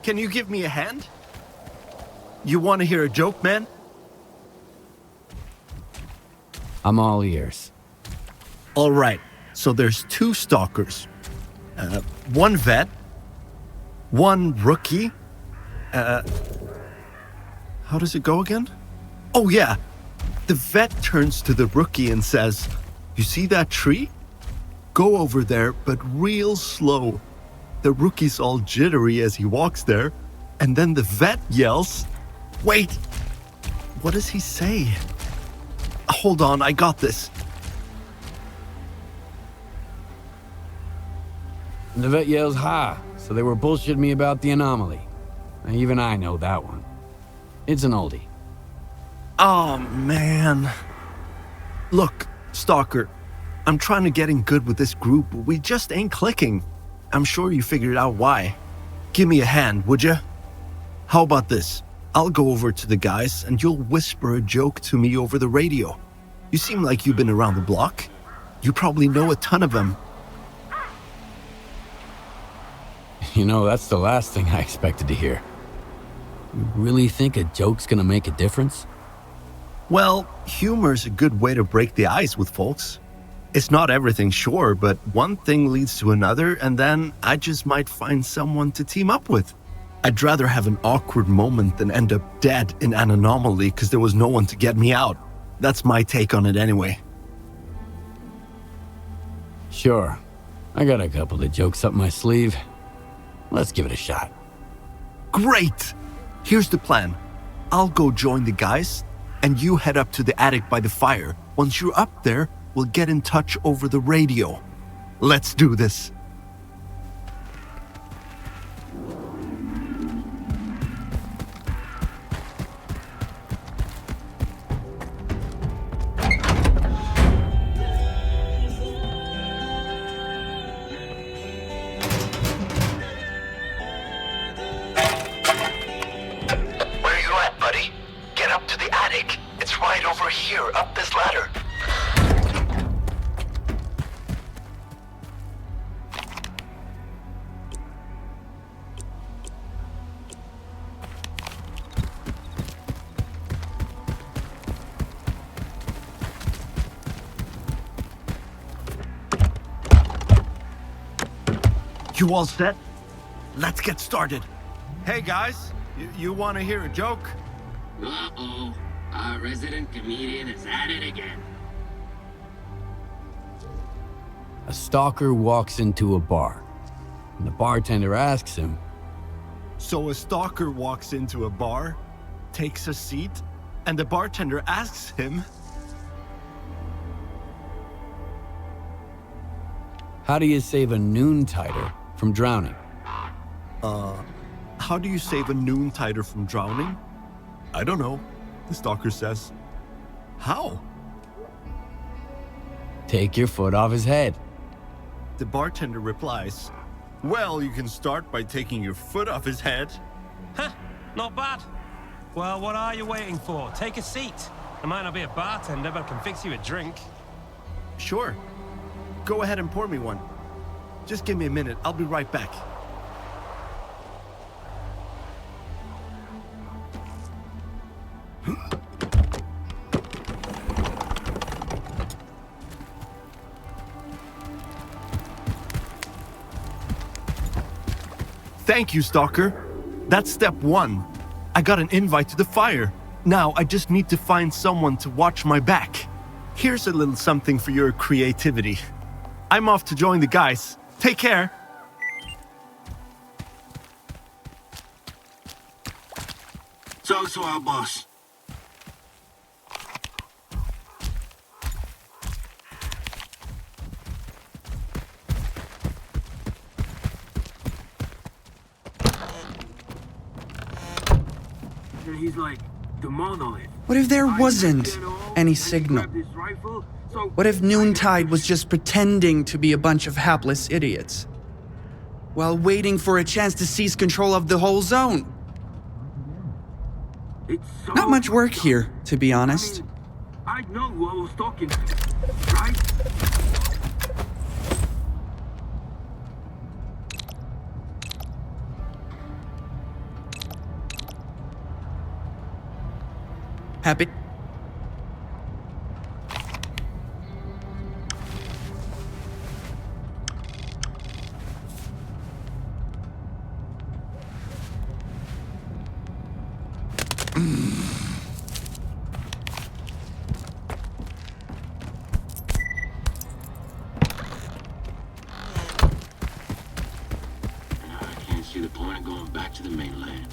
can you give me a hand? You want to hear a joke, man? I'm all ears. All right, so there's two stalkers. One vet, one rookie. How does it go again? Oh yeah, the vet turns to the rookie and says, "You see that tree? Go over there, but real slow." The rookie's all jittery as he walks there, and then the vet yells, "Wait, what does he say? Hold on, I got this." The vet yells, "Ha!" So they were bullshitting me about the anomaly. Even I know that one. It's an oldie. Oh, man. Look, Stalker, I'm trying to get in good with this group, but we just ain't clicking. I'm sure you figured out why. Give me a hand, would ya? How about this? I'll go over to the guys and you'll whisper a joke to me over the radio. You seem like you've been around the block. You probably know a ton of them. You know, that's the last thing I expected to hear. You really think a joke's gonna make a difference? Well, humor's a good way to break the ice with folks. It's not everything, sure, but one thing leads to another, and then I just might find someone to team up with. I'd rather have an awkward moment than end up dead in an anomaly because there was no one to get me out. That's my take on it anyway. Sure. I got a couple of jokes up my sleeve. Let's give it a shot. Great! Here's the plan. I'll go join the guys, and you head up to the attic by the fire. Once you're up there, we'll get in touch over the radio. Let's do this. Where you at, buddy? Get up to the attic. It's right over here, up this ladder. You all set? Let's get started. Hey guys, you want to hear a joke? Uh-oh. Our resident comedian is at it again. A stalker walks into a bar, and the bartender asks him, So a stalker walks into a bar, takes a seat, and the bartender asks him, "How do you save a noon-tider from drowning?" How do you save a noon-tider from drowning? I don't know, the stalker says. How? Take your foot off his head. The bartender replies, Well, you can start by taking your foot off his head. Huh, not bad. Well, what are you waiting for? Take a seat. I might not be a bartender, but I can fix you a drink. Sure. Go ahead and pour me one. Just give me a minute, I'll be right back. Thank you, Stalker. That's step one. I got an invite to the fire. Now I just need to find someone to watch my back. Here's a little something for your creativity. I'm off to join the guys. Take care. Talk to our boss. And he's like, the monolith. What if there wasn't any signal? What if Noontide was just pretending to be a bunch of hapless idiots? While waiting for a chance to seize control of the whole zone? Not much work here, to be honest. I know who I was talking to, right? Happy? I can't see the point of going back to the mainland.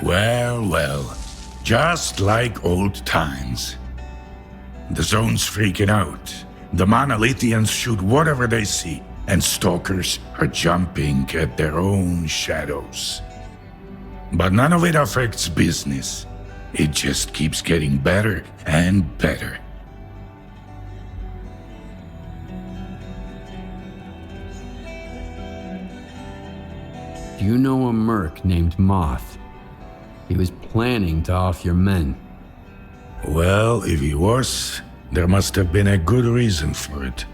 Well, well, just like old times. The zone's freaking out. The monolithians shoot whatever they see, and stalkers are jumping at their own shadows. But none of it affects business. It just keeps getting better and better. Do you know a merc named Moth? He was planning to off your men. Well, if he was, there must have been a good reason for it.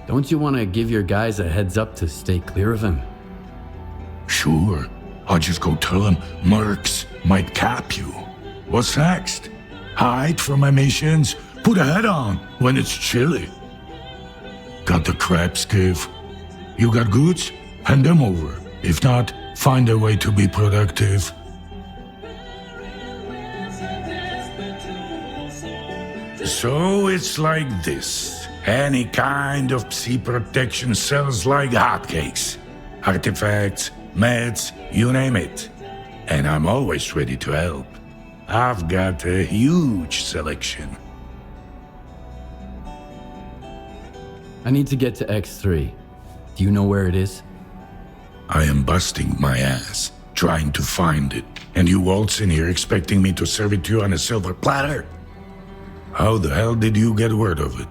Don't you want to give your guys a heads up to stay clear of him? Sure. I'll just go tell him mercs might cap you. What's next? Hide from emissions? Put a hat on when it's chilly. Got the crabs, Give? You got goods? Hand them over. If not, find a way to be productive. So it's like this. Any kind of psi protection sells like hotcakes. Artifacts, meds, you name it. And I'm always ready to help. I've got a huge selection. I need to get to X3. Do you know where it is? I am busting my ass, trying to find it. And you waltz in here expecting me to serve it to you on a silver platter? How the hell did you get word of it?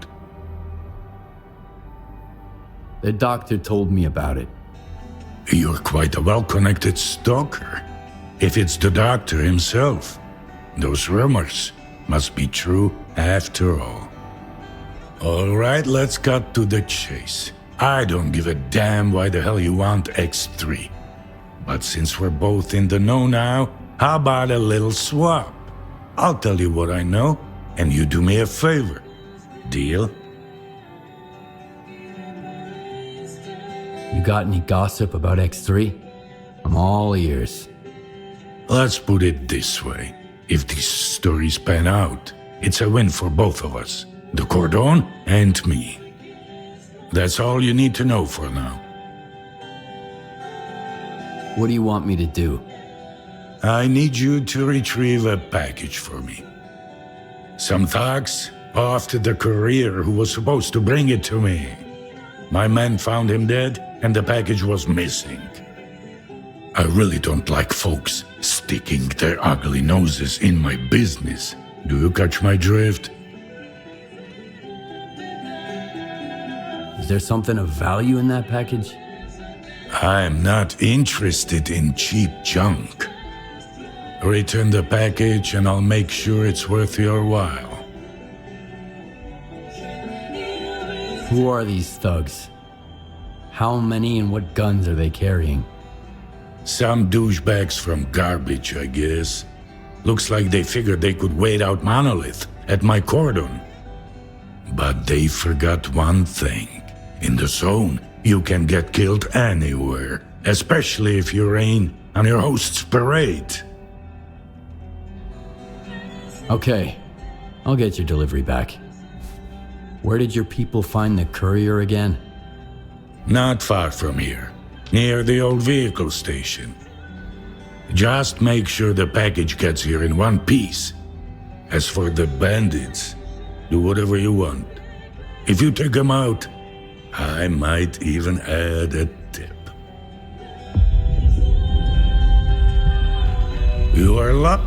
The doctor told me about it. You're quite a well-connected stalker. If it's the doctor himself, those rumors must be true after all. All right, let's cut to the chase. I don't give a damn why the hell you want X3. But since we're both in the know now, how about a little swap? I'll tell you what I know, and you do me a favor. Deal? You got any gossip about X3? I'm all ears. Let's put it this way. If these stories pan out, it's a win for both of us. The Cordon and me. That's all you need to know for now. What do you want me to do? I need you to retrieve a package for me. Some thugs off to the courier who was supposed to bring it to me. My men found him dead, and the package was missing. I really don't like folks sticking their ugly noses in my business. Do you catch my drift? Is there something of value in that package? I'm not interested in cheap junk. Return the package and I'll make sure it's worth your while. Who are these thugs? How many and what guns are they carrying? Some douchebags from garbage, I guess. Looks like they figured they could wait out Monolith at my cordon. But they forgot one thing. In the zone, you can get killed anywhere, especially if you rain on your host's parade. Okay, I'll get your delivery back. Where did your people find the courier again? Not far from here, near the old vehicle station. Just make sure the package gets here in one piece. As for the bandits, do whatever you want. If you take them out, I might even add a tip. You are luck.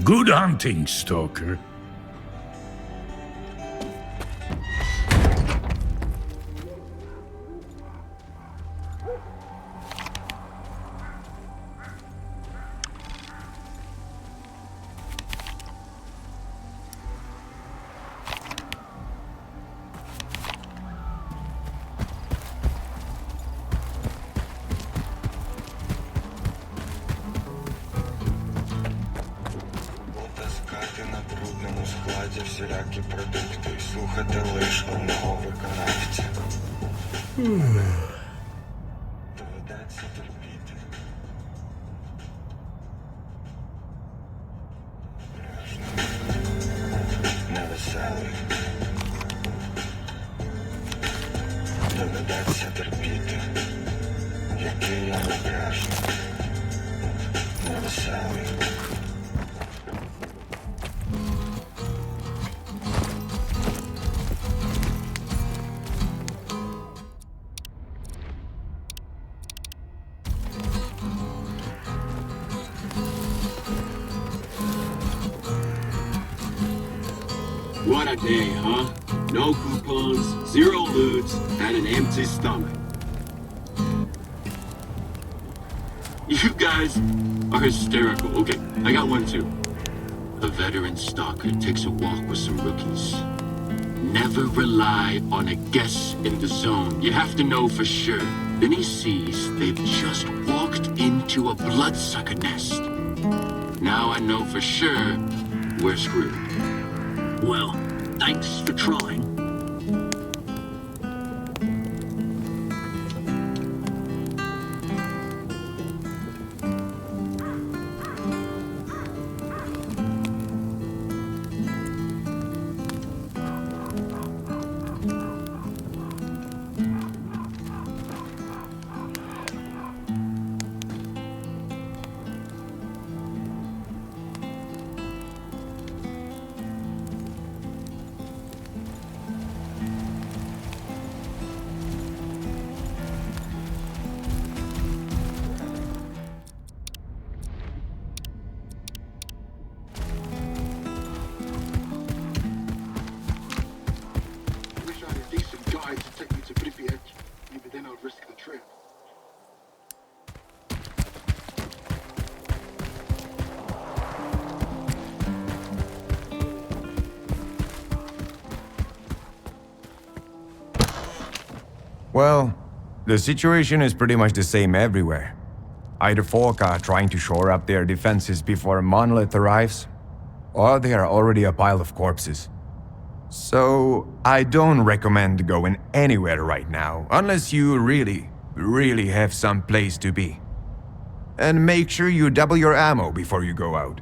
Good hunting, Stalker. Всілякі продукти і слухати лиш одного виконавця. Доведеться терпіти. Невеселий. Доведеться терпіти. Який я напряжний. Невеселий. What a day, huh? No coupons, zero loots, and an empty stomach. You guys are hysterical. Okay, I got one too. A veteran stalker takes a walk with some rookies. Never rely on a guess in the zone. You have to know for sure. Then he sees they've just walked into a bloodsucker nest. Now I know for sure we're screwed. Well, thanks for trying. Well, the situation is pretty much the same everywhere. Either folk are trying to shore up their defenses before a monolith arrives, or they are already a pile of corpses. So, I don't recommend going anywhere right now, unless you really have some place to be. And make sure you double your ammo before you go out.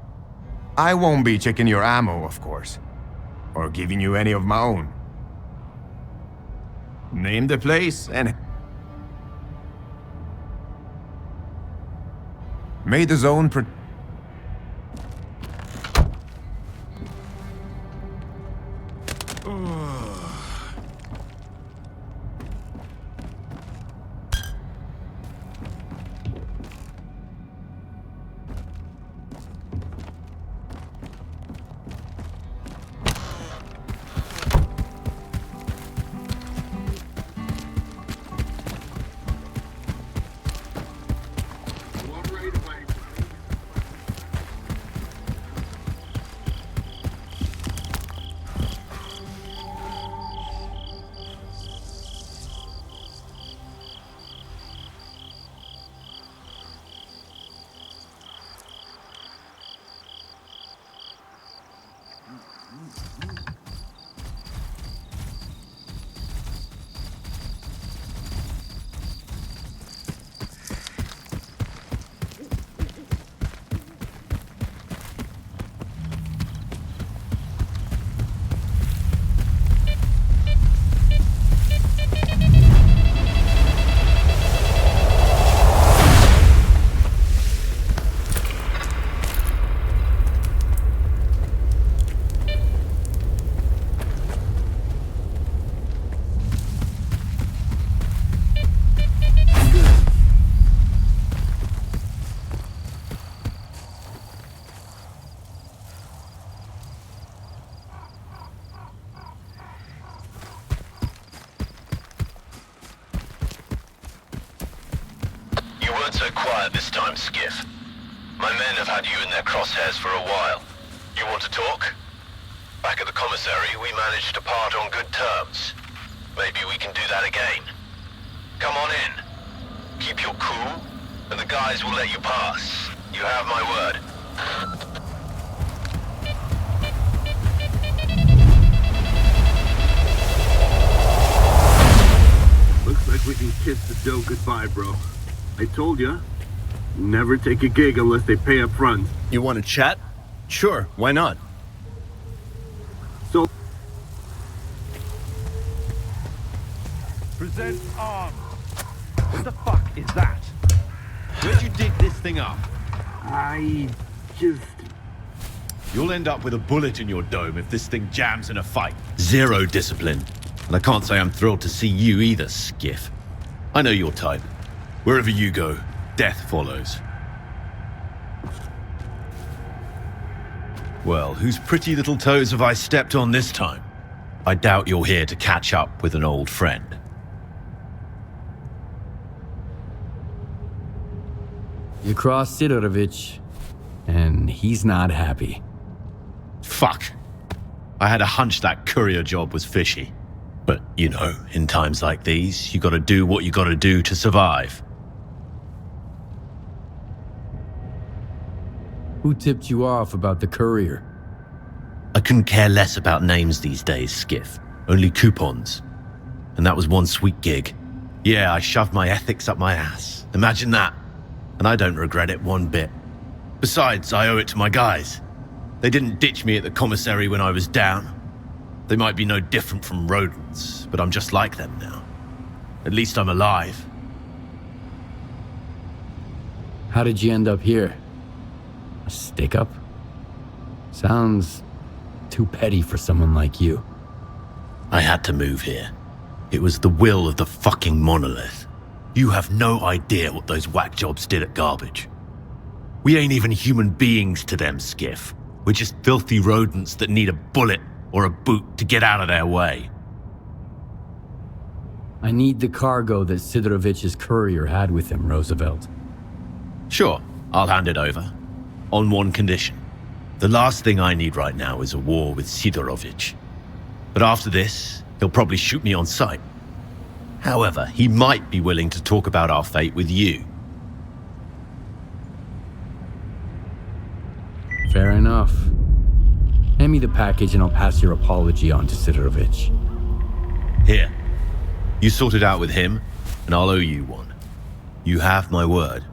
I won't be checking your ammo, of course, or giving you any of my own. Name the place and... May the zone So quiet this time, Skiff. My men have had you in their crosshairs for a while. You want to talk? Back at the commissary, we managed to part on good terms. Maybe we can do that again. Come on in. Keep your cool, and the guys will let you pass. You have my word. Looks like we can kiss the dough goodbye, bro. I told ya, never take a gig unless they pay up front. You want to chat? Sure, why not? So... Present arms. What the fuck is that? Where'd you dig this thing up? I just... You'll end up with a bullet in your dome if this thing jams in a fight. Zero discipline. And I can't say I'm thrilled to see you either, Skiff. I know your type. Wherever you go, death follows. Well, whose pretty little toes have I stepped on this time? I doubt you're here to catch up with an old friend. You cross Sidorovich, and he's not happy. Fuck. I had a hunch that courier job was fishy. But, you know, in times like these, you gotta do what you gotta do to survive. Who tipped you off about the courier? I couldn't care less about names these days, Skiff. Only coupons. And that was one sweet gig. Yeah, I shoved my ethics up my ass. Imagine that. And I don't regret it one bit. Besides, I owe it to my guys. They didn't ditch me at the commissary when I was down. They might be no different from rodents, but I'm just like them now. At least I'm alive. How did you end up here? A stick-up? Sounds too petty for someone like you. I had to move here. It was the will of the fucking monolith. You have no idea what those whack jobs did at Garbage. We ain't even human beings to them, Skiff. We're just filthy rodents that need a bullet or a boot to get out of their way. I need the cargo that Sidorovich's courier had with him, Roosevelt. Sure, I'll hand it over. On one condition. The last thing I need right now is a war with Sidorovich. But after this, he'll probably shoot me on sight. However, he might be willing to talk about our fate with you. Fair enough. Hand me the package and I'll pass your apology on to Sidorovich. Here. You sort it out with him, and I'll owe you one. You have my word.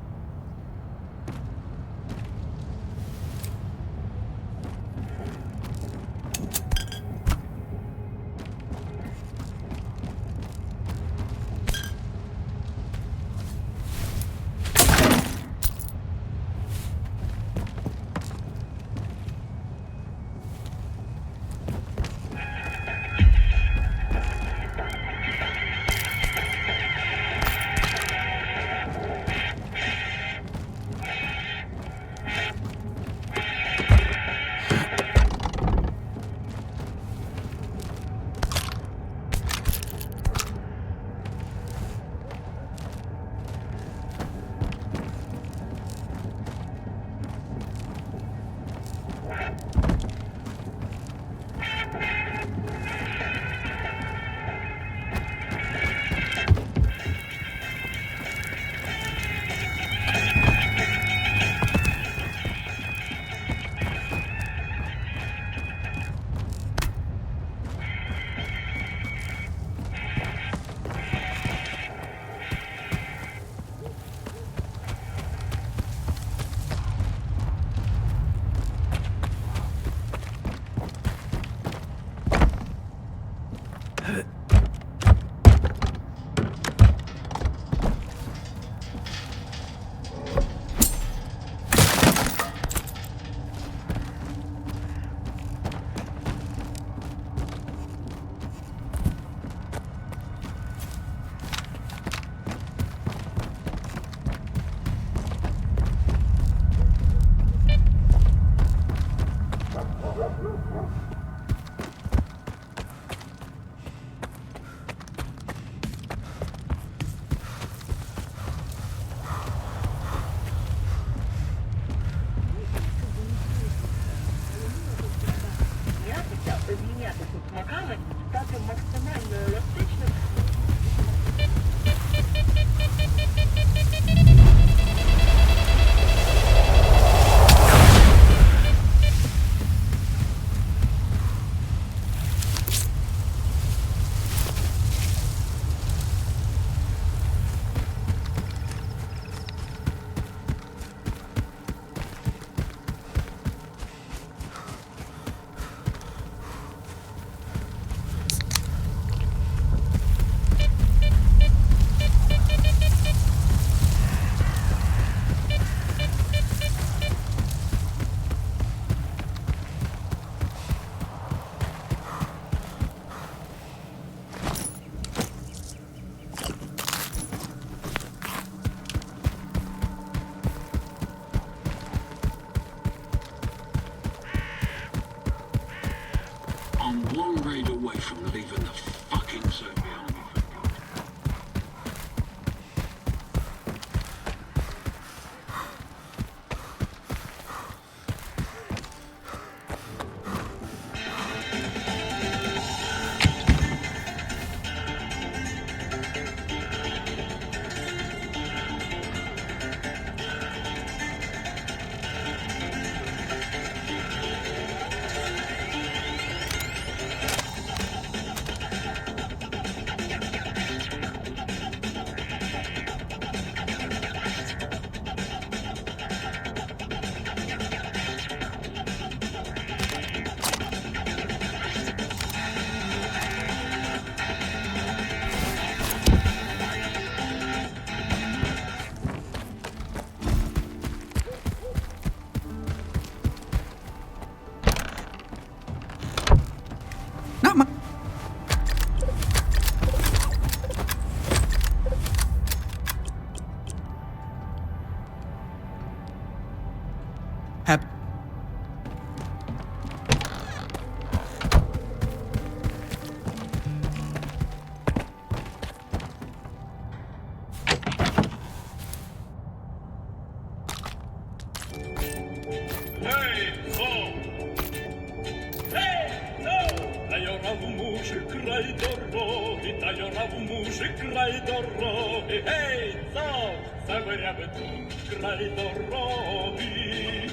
край дороги, гей, цов, заберяби тут край дороги.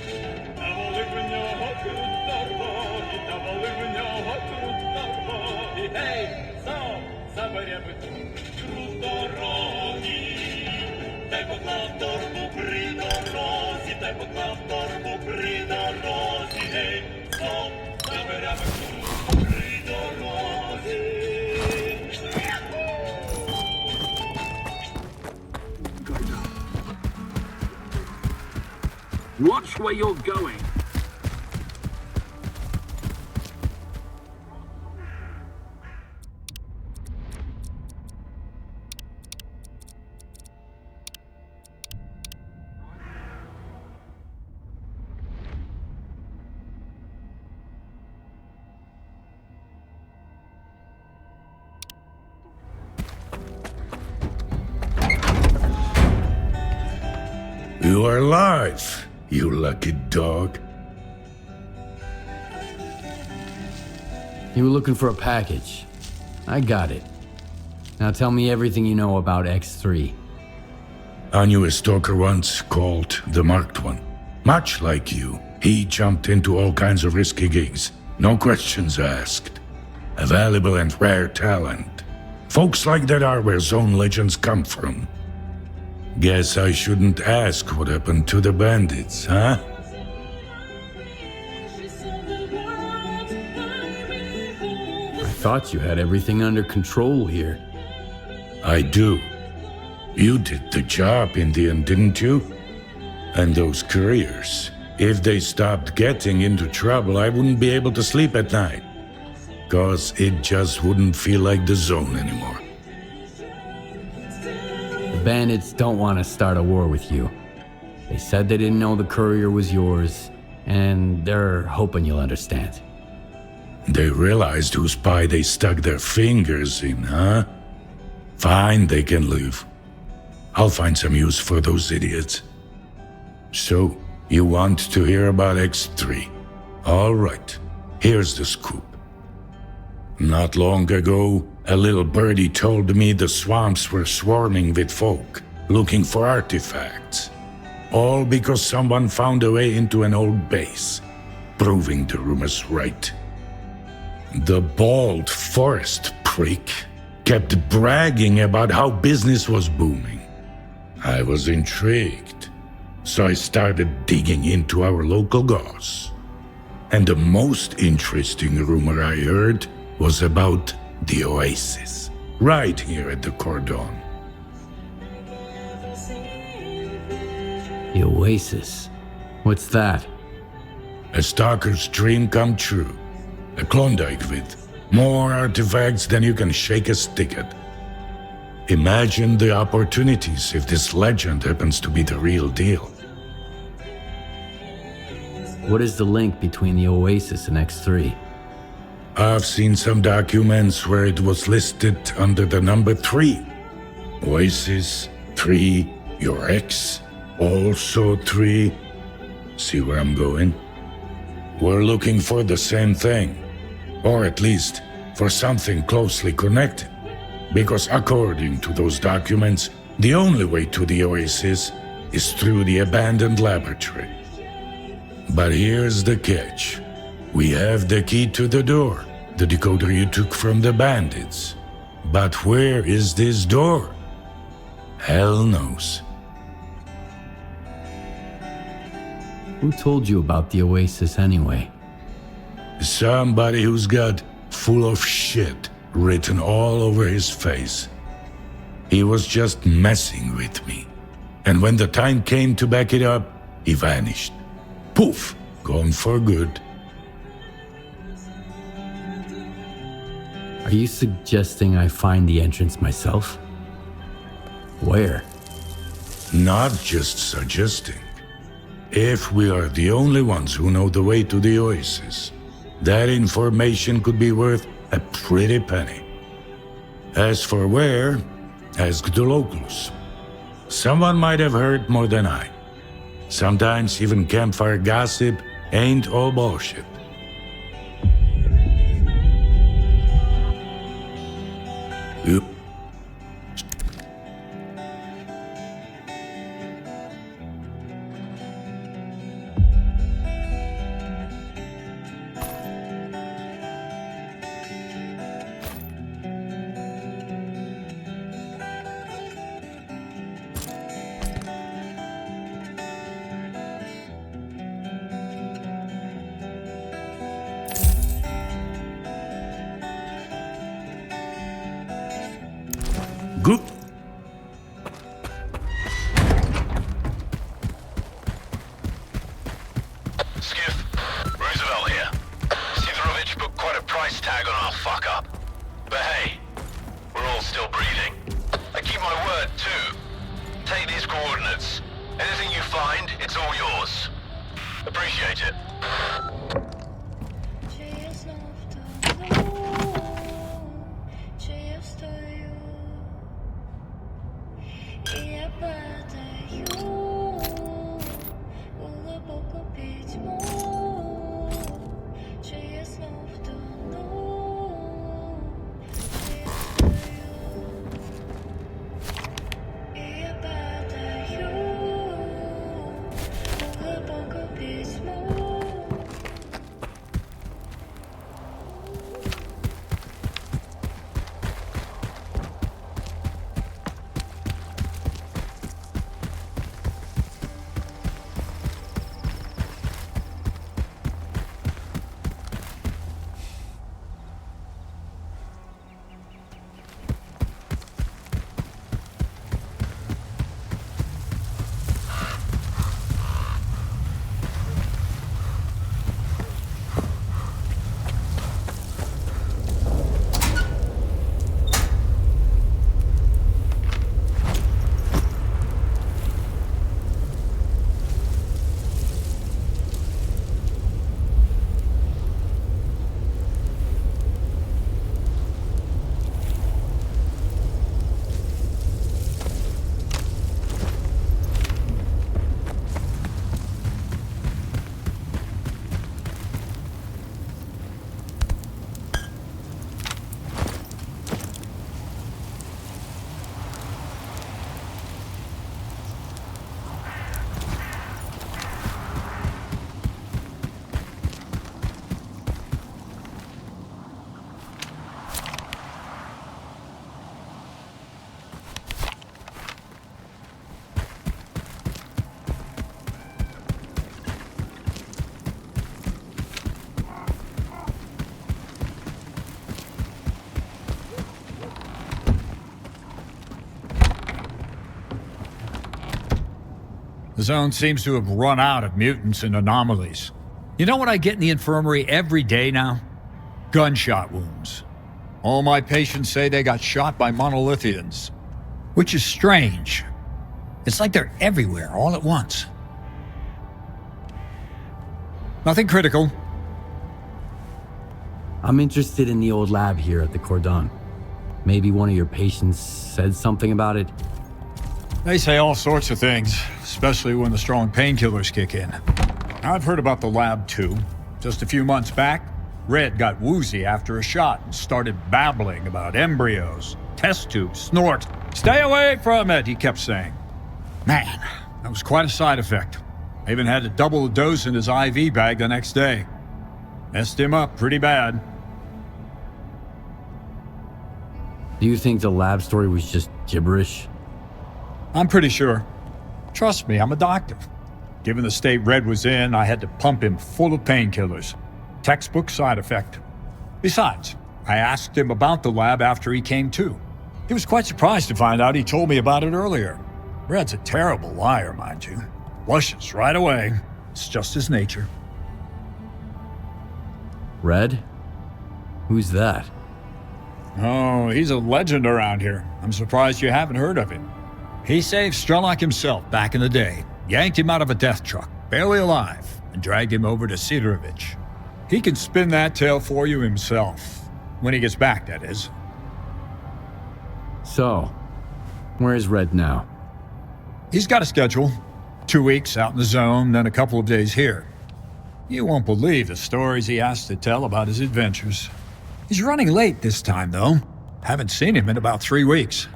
Watch where you're going. You are alive, you lucky dog. You were looking for a package. I got it. Now tell me everything you know about X3. I knew a stalker once called the Marked One. Much like you, he jumped into all kinds of risky gigs. No questions asked. A valuable and rare talent. Folks like that are where zone legends come from. Guess I shouldn't ask what happened to the bandits, huh? I thought you had everything under control here. I do. You did the job in the end, didn't you? And those couriers. If they stopped getting into trouble, I wouldn't be able to sleep at night. 'Cause it just wouldn't feel like the zone anymore. The bandits don't want to start a war with you. They said they didn't know the courier was yours, and they're hoping you'll understand. They realized whose pie they stuck their fingers in, huh? Fine, they can leave. I'll find some use for those idiots. So, you want to hear about X3? All right, here's the scoop. Not long ago, a little birdie told me the swamps were swarming with folk looking for artifacts. All because someone found a way into an old base, proving the rumors right. The bald forest prick kept bragging about how business was booming. I was intrigued, so I started digging into our local goss. And the most interesting rumor I heard was about the Oasis, right here at the Cordon. The Oasis? What's that? A stalker's dream come true. A Klondike with more artifacts than you can shake a stick at. Imagine the opportunities if this legend happens to be the real deal. What is the link between the Oasis and X3? I've seen some documents where it was listed under the number 3. Oasis, 3, your ex, also 3. See where I'm going? We're looking for the same thing. Or at least, for something closely connected. Because according to those documents, the only way to the Oasis is through the abandoned laboratory. But here's the catch. We have the key to the door, the decoder you took from the bandits. But where is this door? Hell knows. Who told you about the Oasis anyway? Somebody who's got full of shit written all over his face. He was just messing with me. And when the time came to back it up, he vanished. Poof, gone for good. Are you suggesting I find the entrance myself? Where? Not just suggesting. If we are the only ones who know the way to the Oasis, that information could be worth a pretty penny. As for where, ask the locals. Someone might have heard more than I. Sometimes even campfire gossip ain't all bullshit. You Good. Skiff, Roosevelt here. Sidorovich put quite a price tag on our fuck-up. But hey, we're all still breathing. I keep my word, too. Take these coordinates. Anything you find, it's all yours. Appreciate it. The zone seems to have run out of mutants and anomalies. You know what I get in the infirmary every day now? Gunshot wounds. All my patients say they got shot by monolithians, which is strange. It's like they're everywhere all at once. Nothing critical. I'm interested in the old lab here at the Cordon. Maybe one of your patients said something about it? They say all sorts of things, especially when the strong painkillers kick in. I've heard about the lab too. Just a few months back, Red got woozy after a shot and started babbling about embryos, test tubes, snort. Stay away from it, he kept saying. Man, that was quite a side effect. I even had to double the dose in his IV bag the next day. Messed him up pretty bad. Do you think the lab story was just gibberish? I'm pretty sure. Trust me, I'm a doctor. Given the state Red was in, I had to pump him full of painkillers. Textbook side effect. Besides, I asked him about the lab after he came to. He was quite surprised to find out he told me about it earlier. Red's a terrible liar, mind you. Blushes right away. It's just his nature. Red? Who's that? Oh, he's a legend around here. I'm surprised you haven't heard of him. He saved Strelok himself back in the day, yanked him out of a death truck, barely alive, and dragged him over to Sidorovich. He can spin that tale for you himself. When he gets back, that is. So, where is Red now? He's got a schedule. 2 weeks out in the zone, then a couple of days here. You won't believe the stories he has to tell about his adventures. He's running late this time, though. Haven't seen him in about 3 weeks.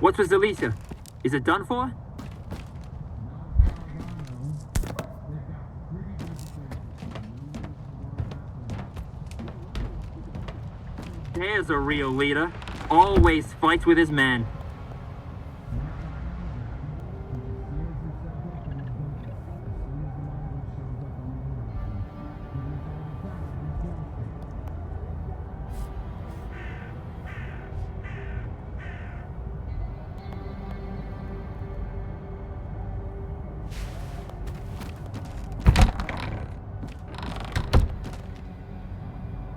What's with Alicia? Is it done for? There's a real leader. Always fights with his men.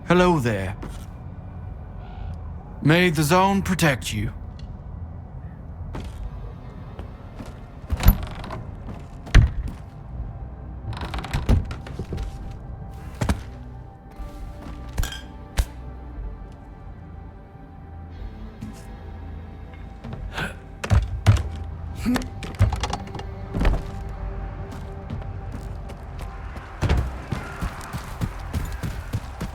Hello there. May the zone protect you.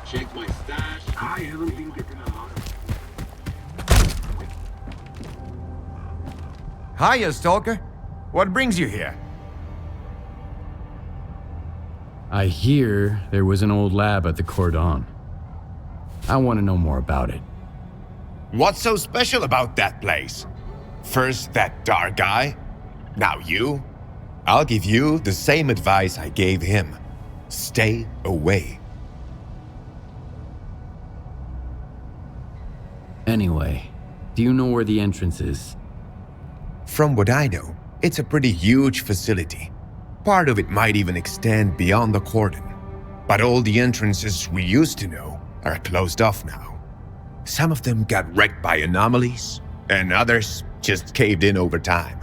Check my stash. I haven't been getting a lot of... Hiya, Stalker. What brings you here? I hear there was an old lab at the Cordon. I want to know more about it. What's so special about that place? First that dark guy, now you. I'll give you the same advice I gave him. Stay away. Anyway, do you know where the entrance is? From what I know, it's a pretty huge facility. Part of it might even extend beyond the cordon. But all the entrances we used to know are closed off now. Some of them got wrecked by anomalies, and others just caved in over time.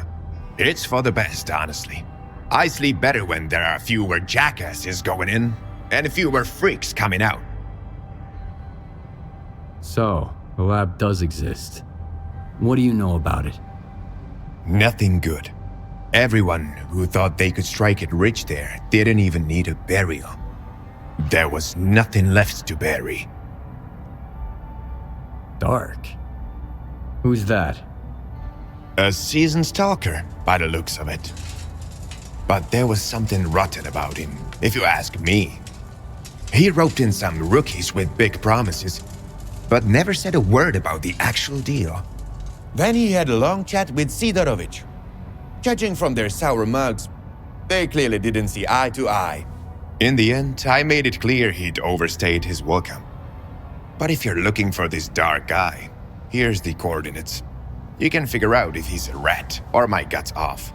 It's for the best, honestly. I sleep better when there are fewer jackasses going in, and fewer freaks coming out. So, the lab does exist. What do you know about it? Nothing good. Everyone who thought they could strike it rich there didn't even need a burial. There was nothing left to bury. Dark? Who's that? A seasoned stalker, by the looks of it. But there was something rotten about him, if you ask me. He roped in some rookies with big promises, but never said a word about the actual deal. Then he had a long chat with Sidorovich. Judging from their sour mugs, they clearly didn't see eye to eye. In the end, I made it clear he'd overstayed his welcome. But if you're looking for this dark guy, here's the coordinates. You can figure out if he's a rat or my guts off.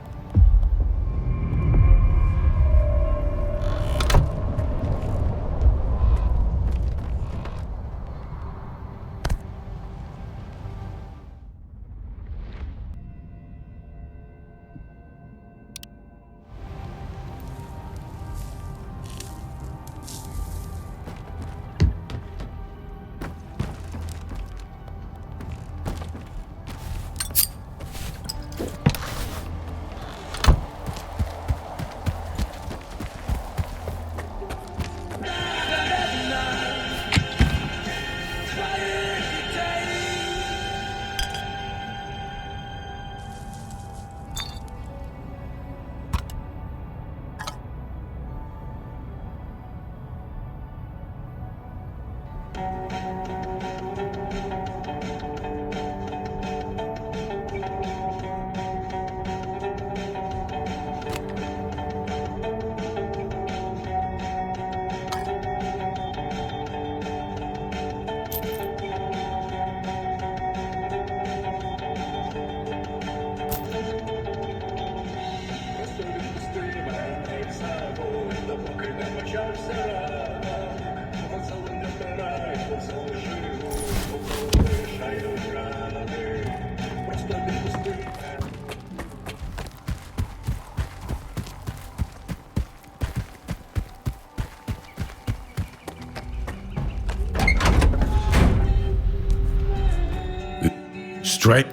Straight.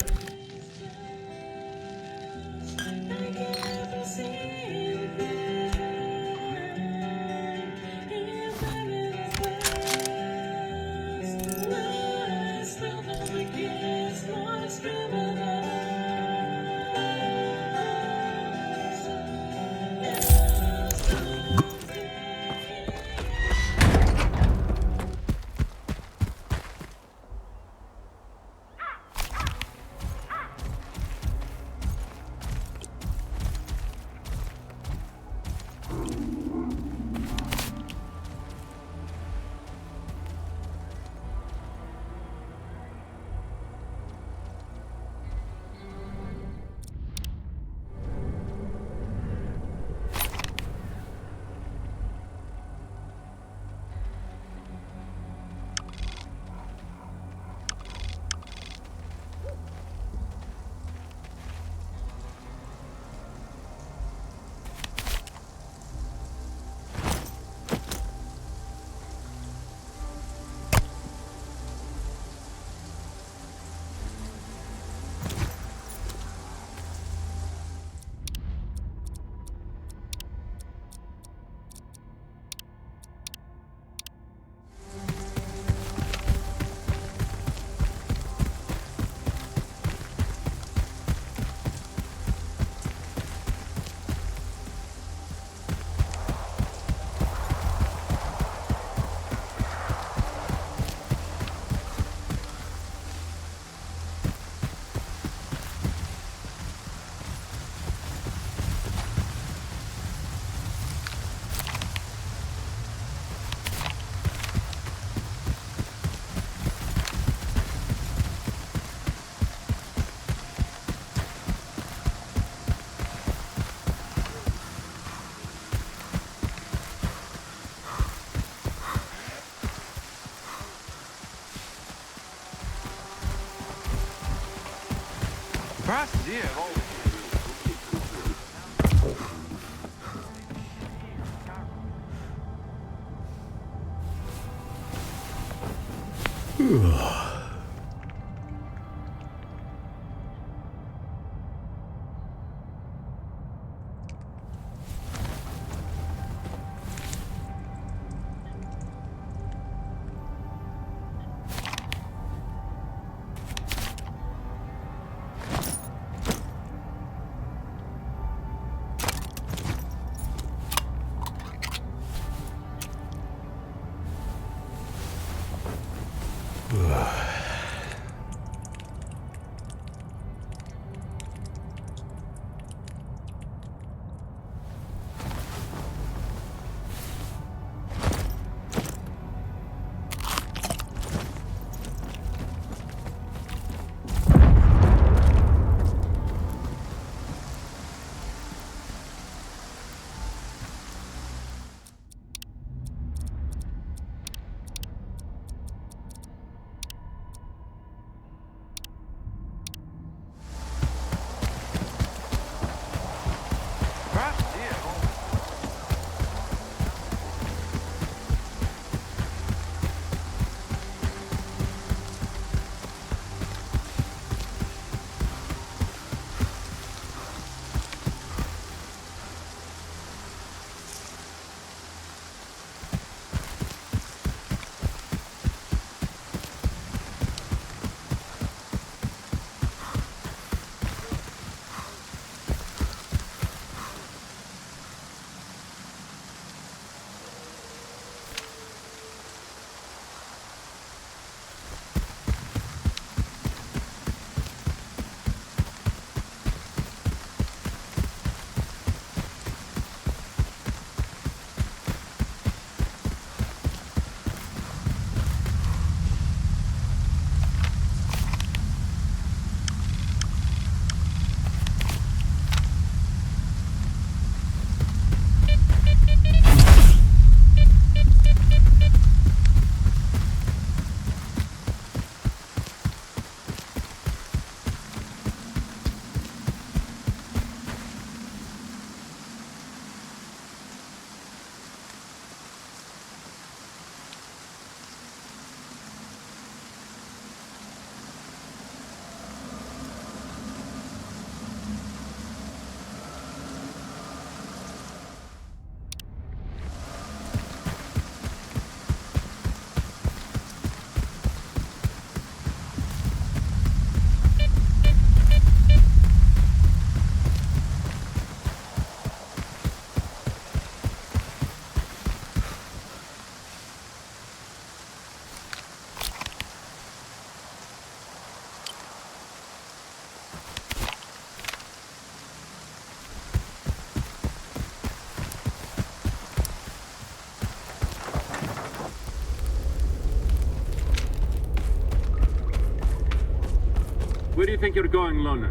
Where do you think you're going, Loner?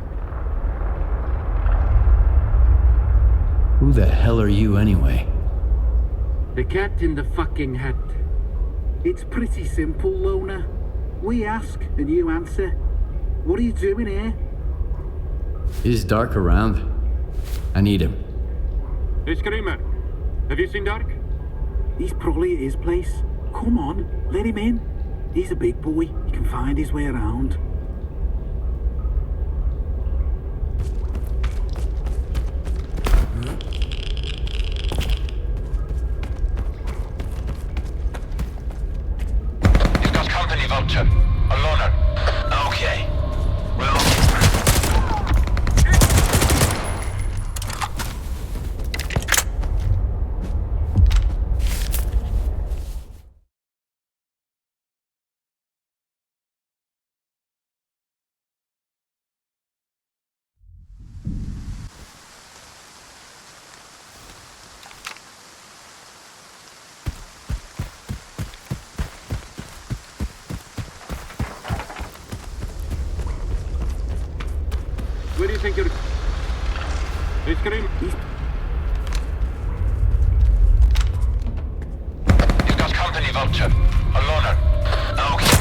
Who the hell are you anyway? The cat in the fucking hat. It's pretty simple, Loner. We ask and you answer. What are you doing here? Is Dark around? I need him. Hey, Screamer. Have you seen Dark? He's probably at his place. Come on, let him in. He's a big boy. He can find his way around. You've got company, Vulture. A loner. Okay. Well... Where do you think you're... Hey, Scream. You've got company, Vulture. A loner. Okay.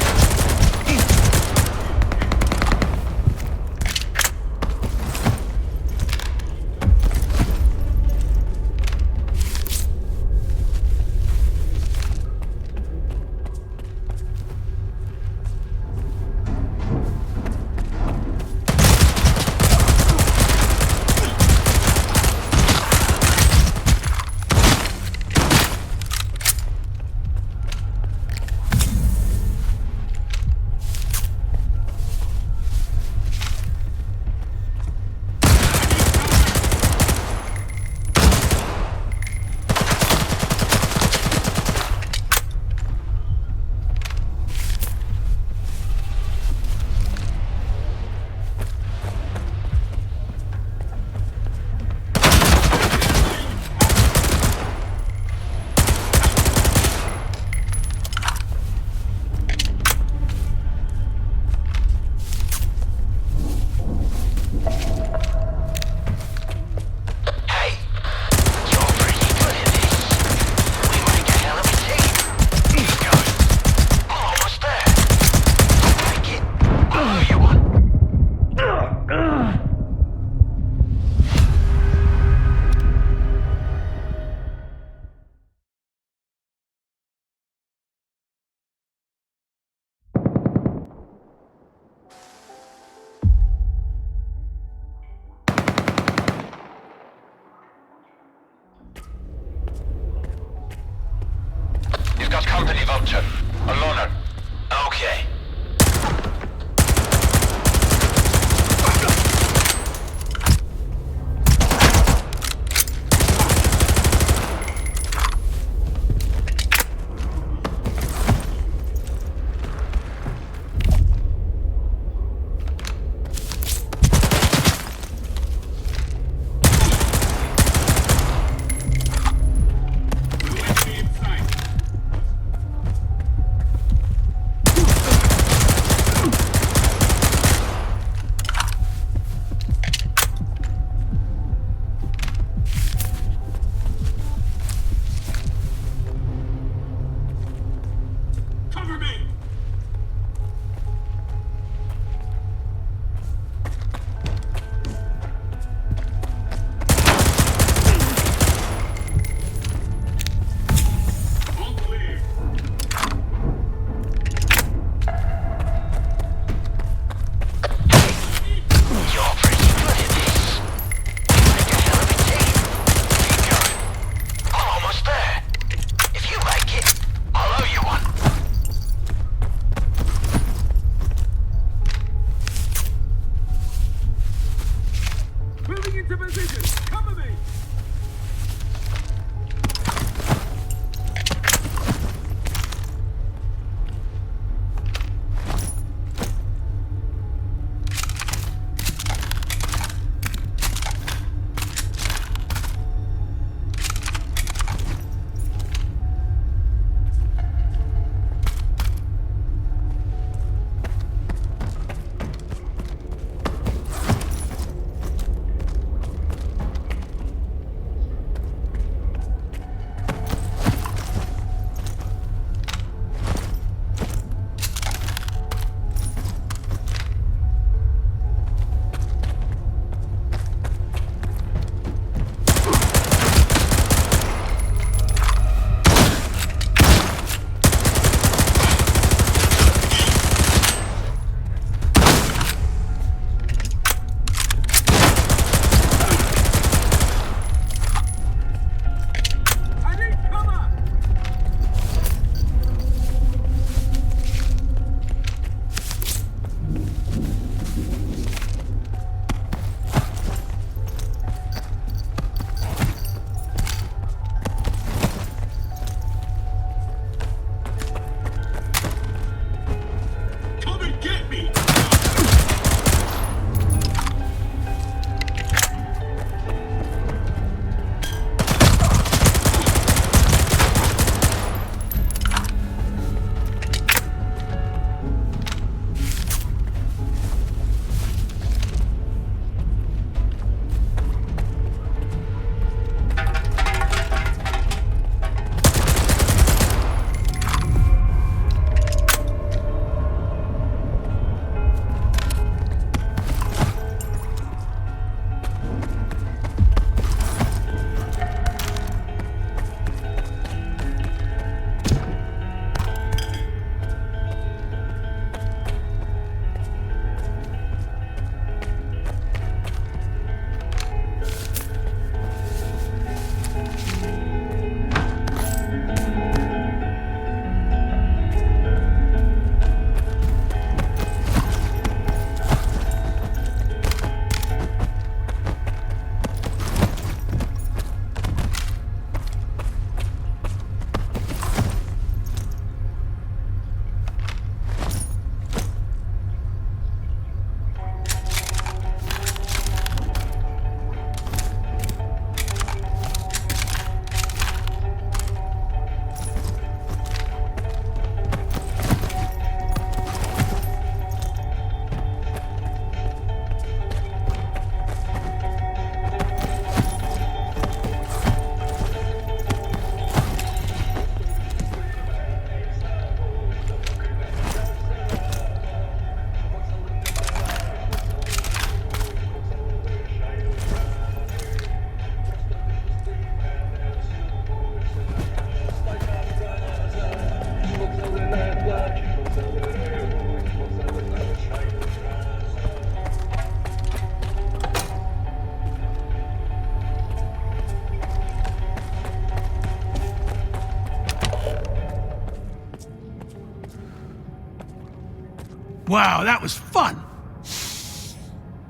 Wow, that was fun.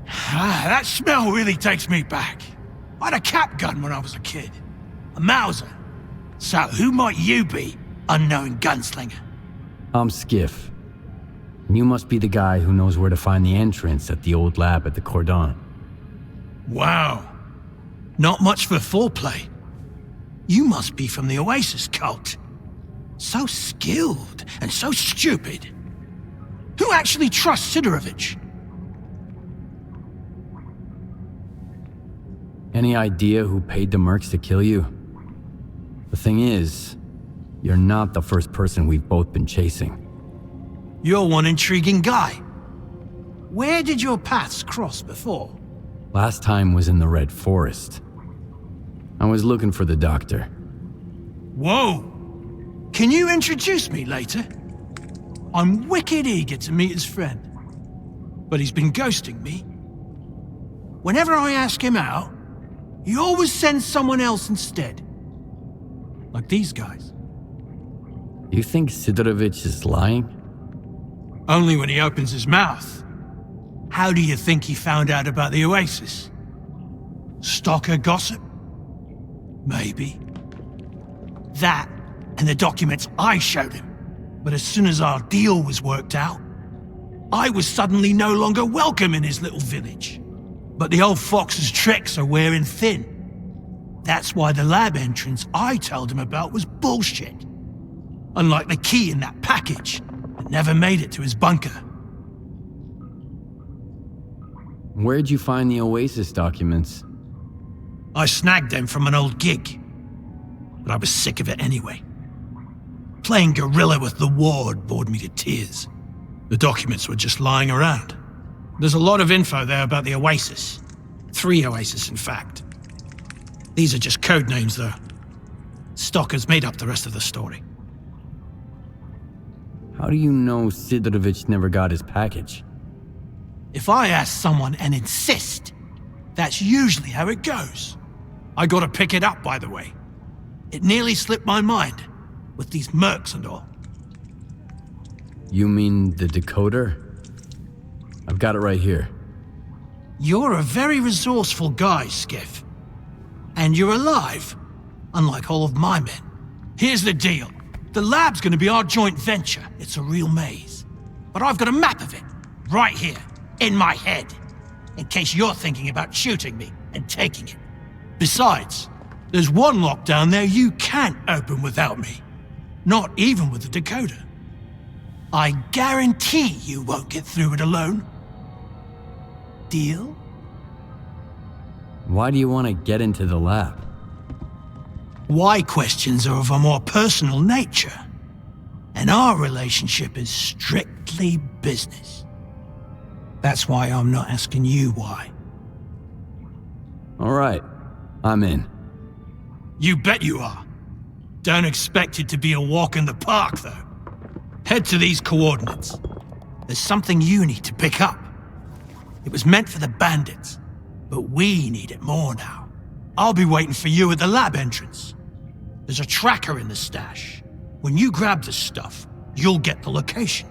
That smell really takes me back. I had a cap gun when I was a kid. A Mauser. So who might you be, unknown gunslinger? I'm Skiff. You must be the guy who knows where to find the entrance at the old lab at the Cordon. Wow. Not much for foreplay. You must be from the Oasis cult. So skilled and so stupid. Who actually trusts Sidorovich? Any idea who paid the mercs to kill you? The thing is, you're not the first person we've both been chasing. You're one intriguing guy. Where did your paths cross before? Last time was in the Red Forest. I was looking for the doctor. Whoa! Can you introduce me later? I'm wicked eager to meet his friend. But he's been ghosting me. Whenever I ask him out, he always sends someone else instead. Like these guys. You think Sidorovich is lying? Only when he opens his mouth. How do you think he found out about the Oasis? Stalker gossip? Maybe. That and the documents I showed him. But as soon as our deal was worked out, I was suddenly no longer welcome in his little village. But the old fox's tricks are wearing thin. That's why the lab entrance I told him about was bullshit. Unlike the key in that package that never made it to his bunker. Where'd you find the Oasis documents? I snagged them from an old gig. But I was sick of it anyway. Playing gorilla with the ward bored me to tears. The documents were just lying around. There's a lot of info there about the Oasis. 3 Oasis, in fact. These are just code names, though. Stalker's made up the rest of the story. How do you know Sidorovich never got his package? If I ask someone and insist, that's usually how it goes. I gotta pick it up, by the way. It nearly slipped my mind, with these mercs and all. You mean the decoder? I've got it right here. You're a very resourceful guy, Skiff. And you're alive, unlike all of my men. Here's the deal. The lab's gonna be our joint venture. It's a real maze. But I've got a map of it, right here, in my head, in case you're thinking about shooting me and taking it. Besides, there's one lock down there you can't open without me. Not even with the decoder. I guarantee you won't get through it alone. Deal? Why do you want to get into the lab? Why questions are of a more personal nature. And our relationship is strictly business. That's why I'm not asking you why. All right, I'm in. You bet you are. Don't expect it to be a walk in the park, though. Head to these coordinates. There's something you need to pick up. It was meant for the bandits, but we need it more now. I'll be waiting for you at the lab entrance. There's a tracker in the stash. When you grab the stuff, you'll get the location.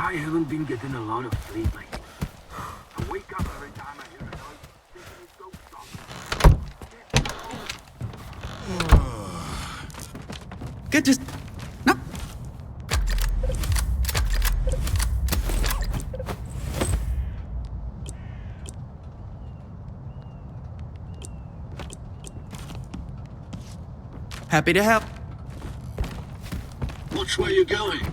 I haven't been getting a lot of sleep lately. I wake up every time I hear a noise, thinking it's ghost stuff. Good, just... No. Happy to help. Watch where you're going.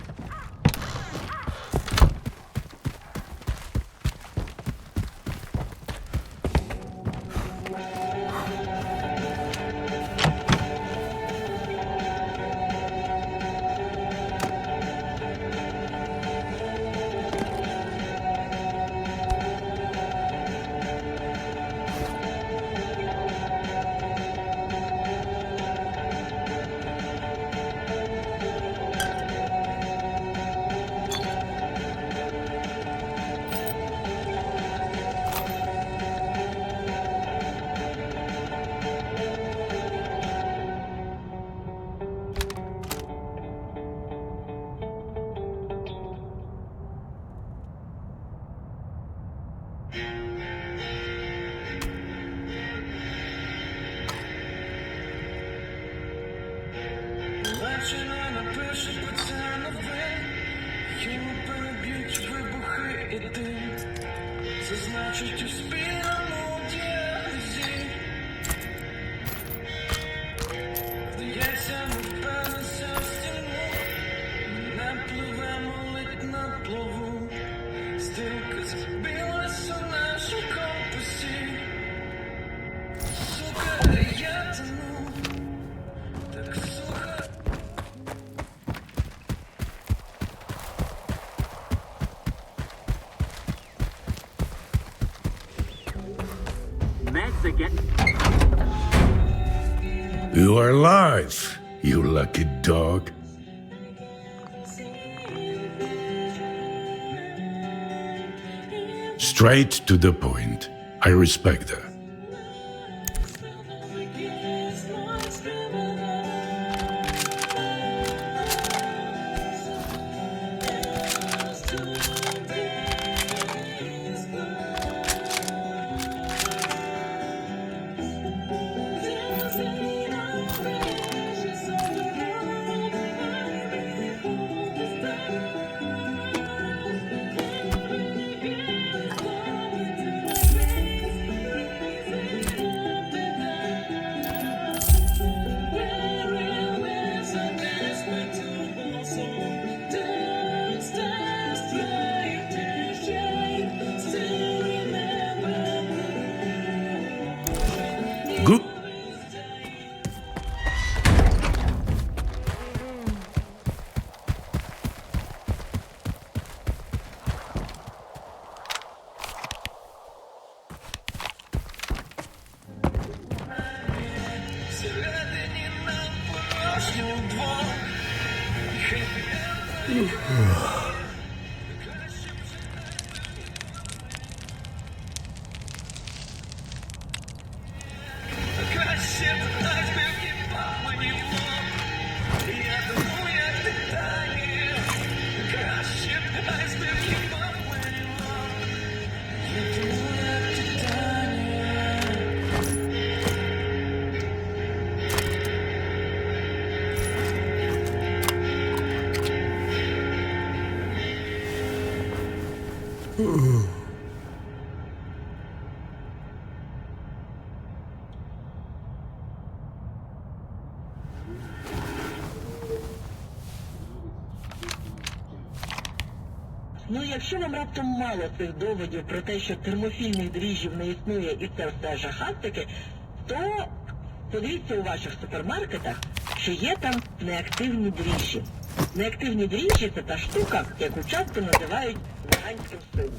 You are alive, you lucky dog. Straight to the point. I respect that. Ну, якщо вам раптом мало цих доводів про те, що термофільних дріжджів не існує і це все жахастики, то подивіться у ваших супермаркетах, що є там неактивні дріжджі. Неактивні дріжджі – це та штука, яку часто називають веганським сиром.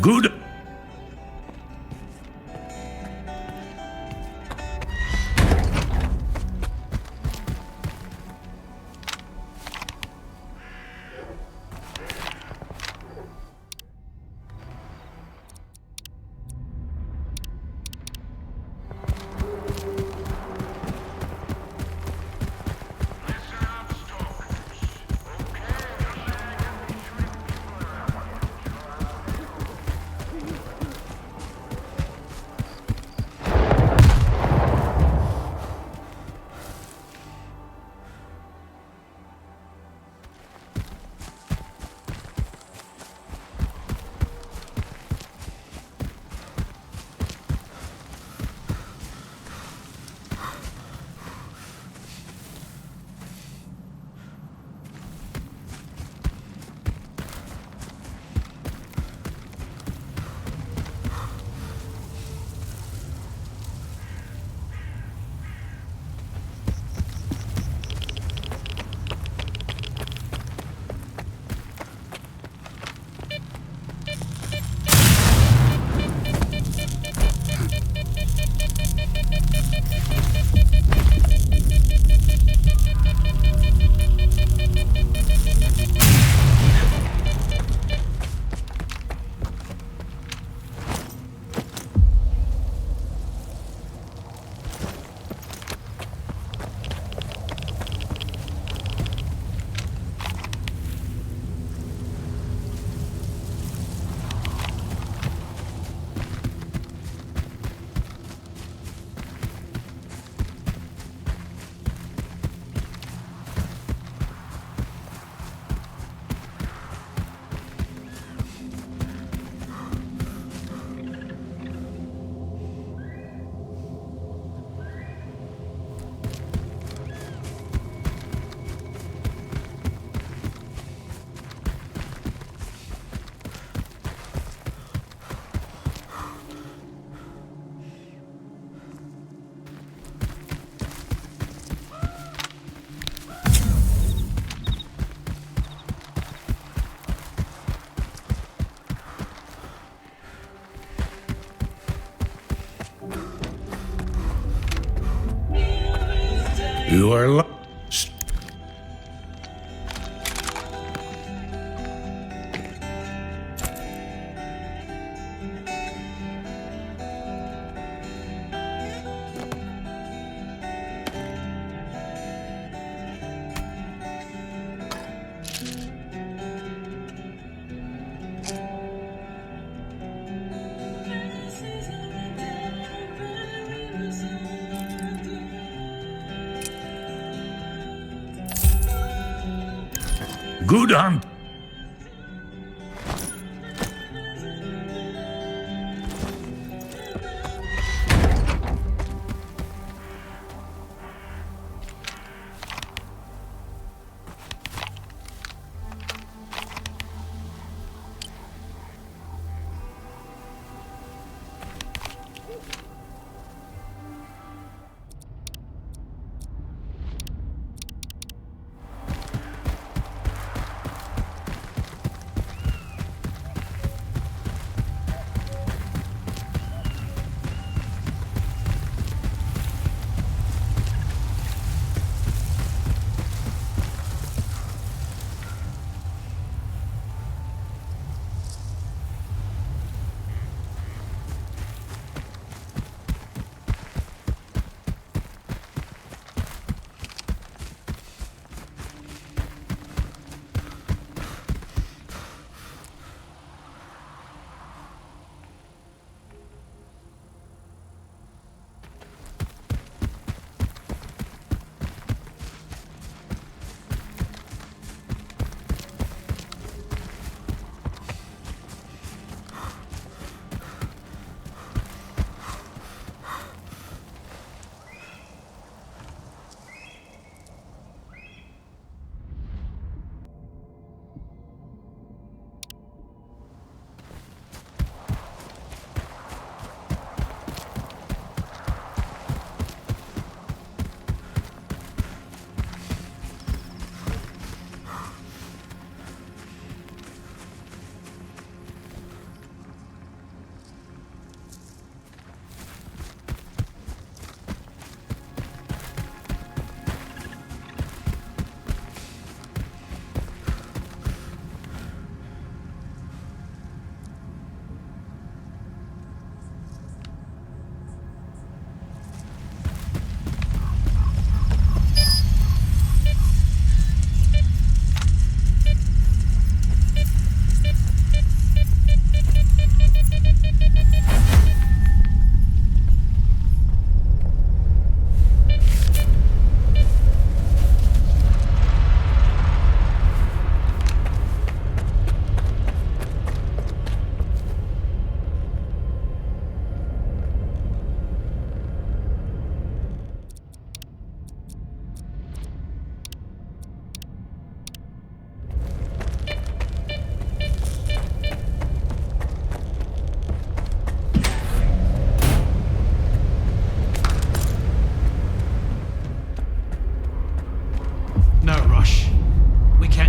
Good. You are good hunt.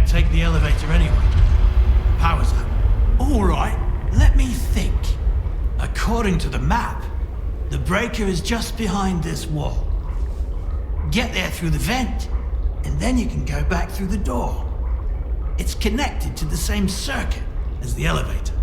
take the elevator anyway. Power's up. All right, let me think. According to the map, the breaker is just behind this wall. Get there through the vent, and then you can go back through the door. It's connected to the same circuit as the elevator.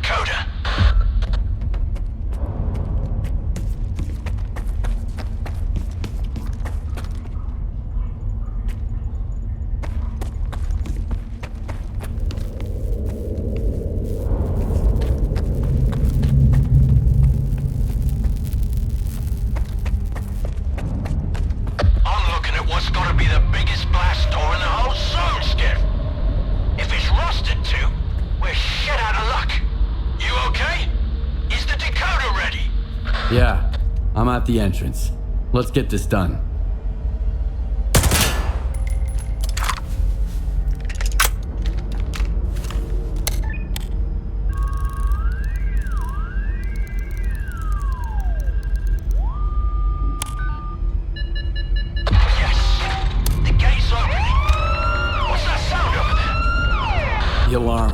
decoder. Yeah, I'm at the entrance. Let's get this done. The alarm.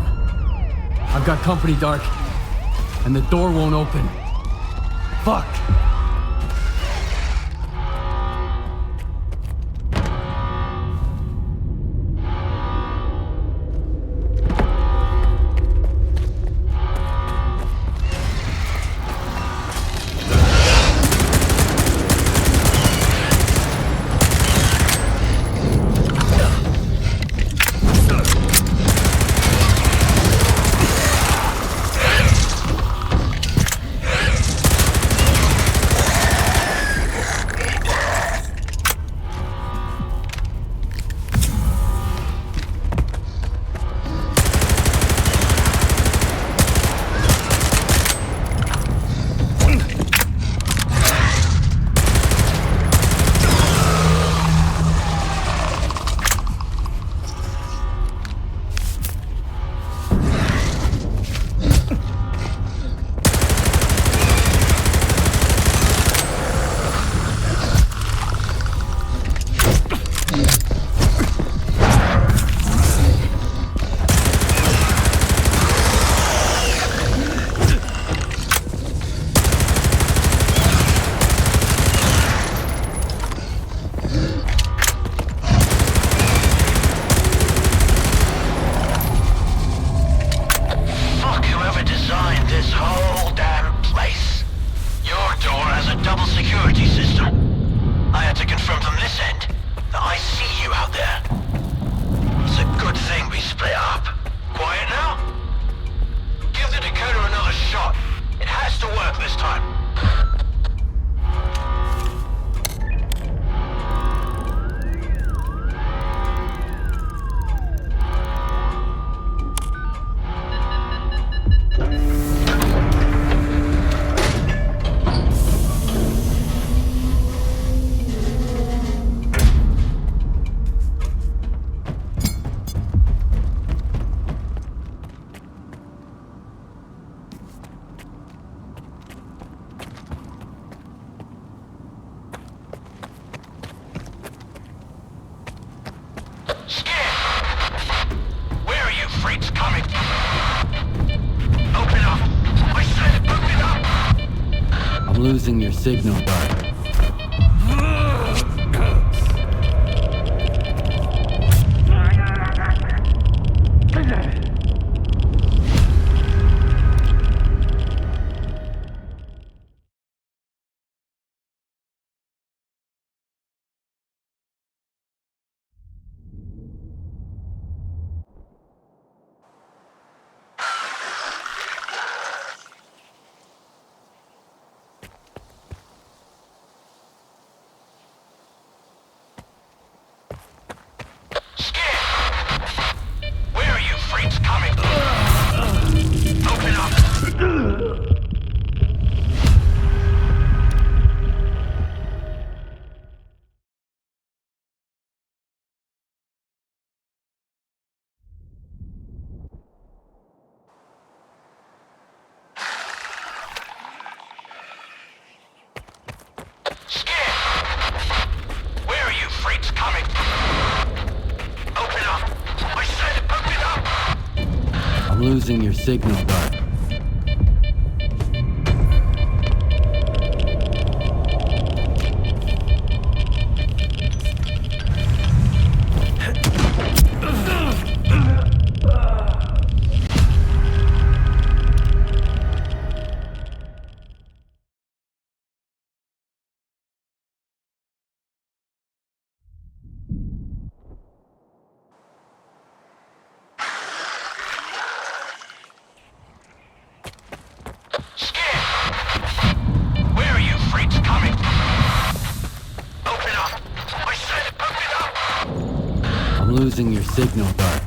I've got company, Dark. And the door won't open. Fuck. Losing your signal, Dark. Losing your signal, Dark. losing your signal, Dark.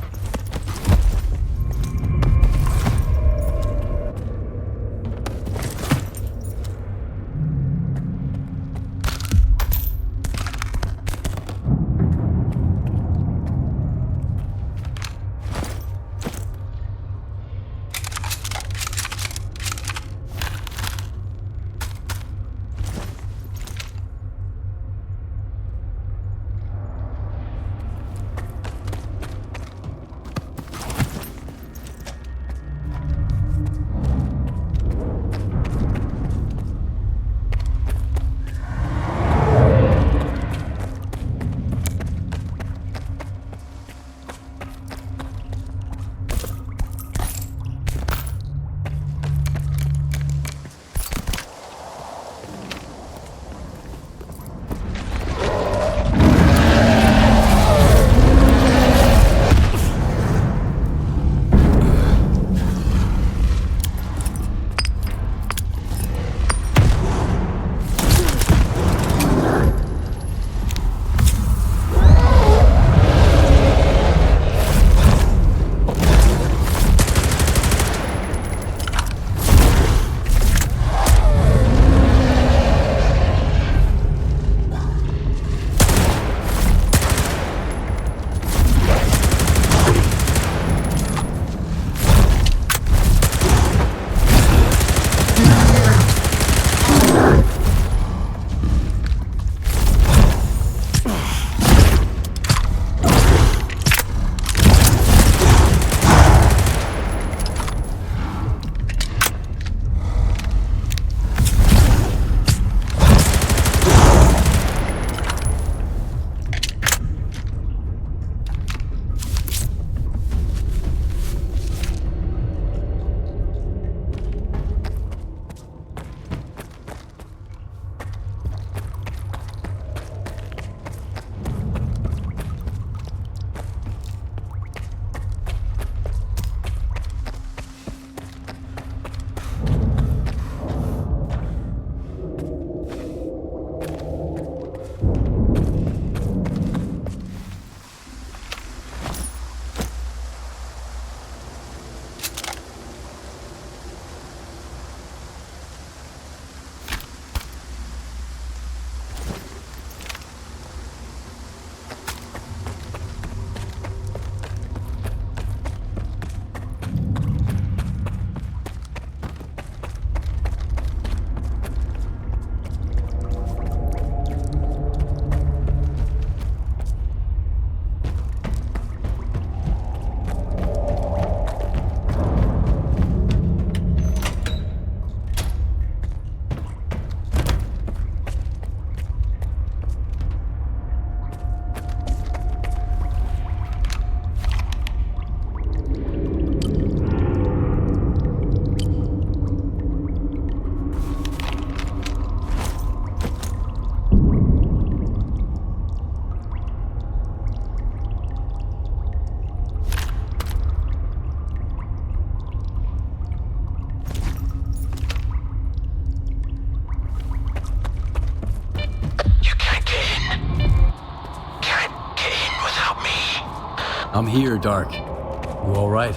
I'm here, Dark. You all right?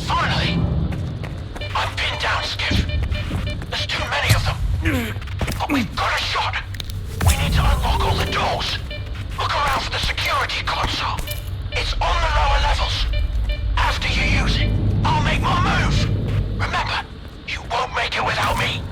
Finally! I'm pinned down, Skiff. There's too many of them. But we've got a shot. We need to unlock all the doors. Look around for the security console. It's on the lower levels. After you use it, I'll make my move. Remember, you won't make it without me.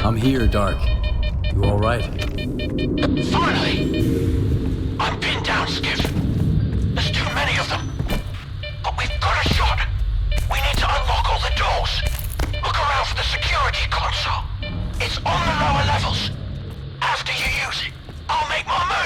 I'm here, Dark. You alright? Finally! I'm pinned down, Skiff. There's too many of them. But we've got a shot. We need to unlock all the doors. Look around for the security console. It's on the lower levels. After you use it, I'll make my move.